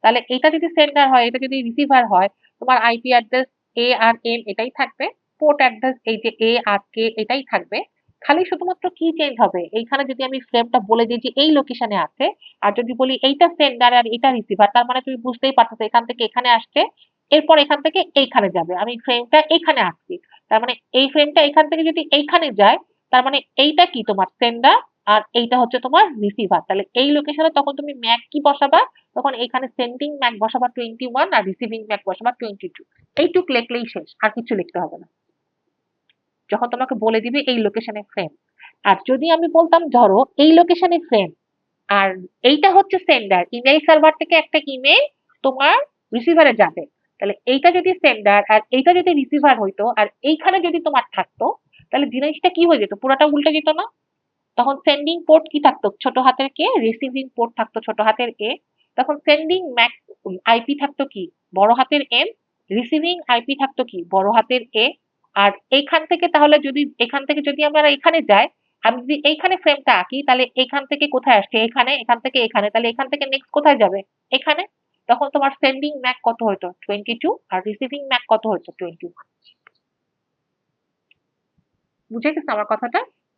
তাহলে এটা যদি সেন্ডার হয়, এটা যদি রিসিভার হয়, তোমার আইপি অ্যাড্রেস A আর M এটাই থাকবে। পোর্ট অ্যাড্রেস এই যে A আর K এটাই থাকবে। খালি শুধুমাত্র কি চেঞ্জ হবে? এইখানে যদি আমি ফ্রেমটা বলে দিই যে এই লোকেশনে আছে, আর যদি বলি এইটা সেন্ডার আর এটা রিসিভার, তার মানে তুমি বুঝতেই পারতেছো এখান থেকে এখানে আসছে, এরপর এখান থেকে এইখানে যাবে। আমি ফ্রেমটা এইখানে আঁকছি, তার মানে এই ফ্রেমটা এখান থেকে যদি এইখানে যায় তার মানে এইটা কি তোমার সেন্ডার আর এইটা হচ্ছে তোমার রিসিভার। তাহলে এই লোকেশনে তখন তুমি ম্যাক কি বসাবা? তখন এখানে সেন্ডিং ম্যাক বসাবা 21 আর রিসিভিং ম্যাক বসাবা 22। এইটুক লিখলেই শেষ, আর কিছু লিখতে হবে না। যখন তোমাকে বলে দিবে এই লোকেশনে ফ্রেম। আর যদি আমি বলতাম ধরো এই লোকেশনে ফ্রেম আর এইটা হচ্ছে সেন্ডার, ইমেল সার্ভার থেকে একটা ইমেল তোমার রিসিভারে যাবে, তাহলে এইটা যদি সেন্ডার আর এইটা যদি রিসিভার হইতো আর এইখানে যদি তোমার থাকতো তাহলে জিনিসটা কি হয়ে যেত? পুরাটা উল্টে যেত না? তখন সেন্ডিং পোর্ট কি থাকতো? ছোট হাতের কে। রিসিভিং পোর্ট থাকতো ছোট হাতের এ। তখন সেন্ডিং ম্যাক আইপি থাকতো কি? বড় হাতের এম। রিসিভিং আইপি থাকতো কি? বড় হাতের এ। আর এইখান থেকে তাহলে যদি এখান থেকে যদি আমরা এখানে যাই, আমি যদি এইখানে ফ্রেমটা আঁকি তাহলে এখান থেকে কোথায় আসছে? এখানে, এখান থেকে এখানে, তাহলে এখান থেকে নেক্সট কোথায় যাবে? এখানে। তখন তোমার সেন্ডিং ম্যাক কত হইতো? 22 আর রিসিভিং ম্যাক কত হইতো? 21। বুঝে গেছে আমার কথাটা?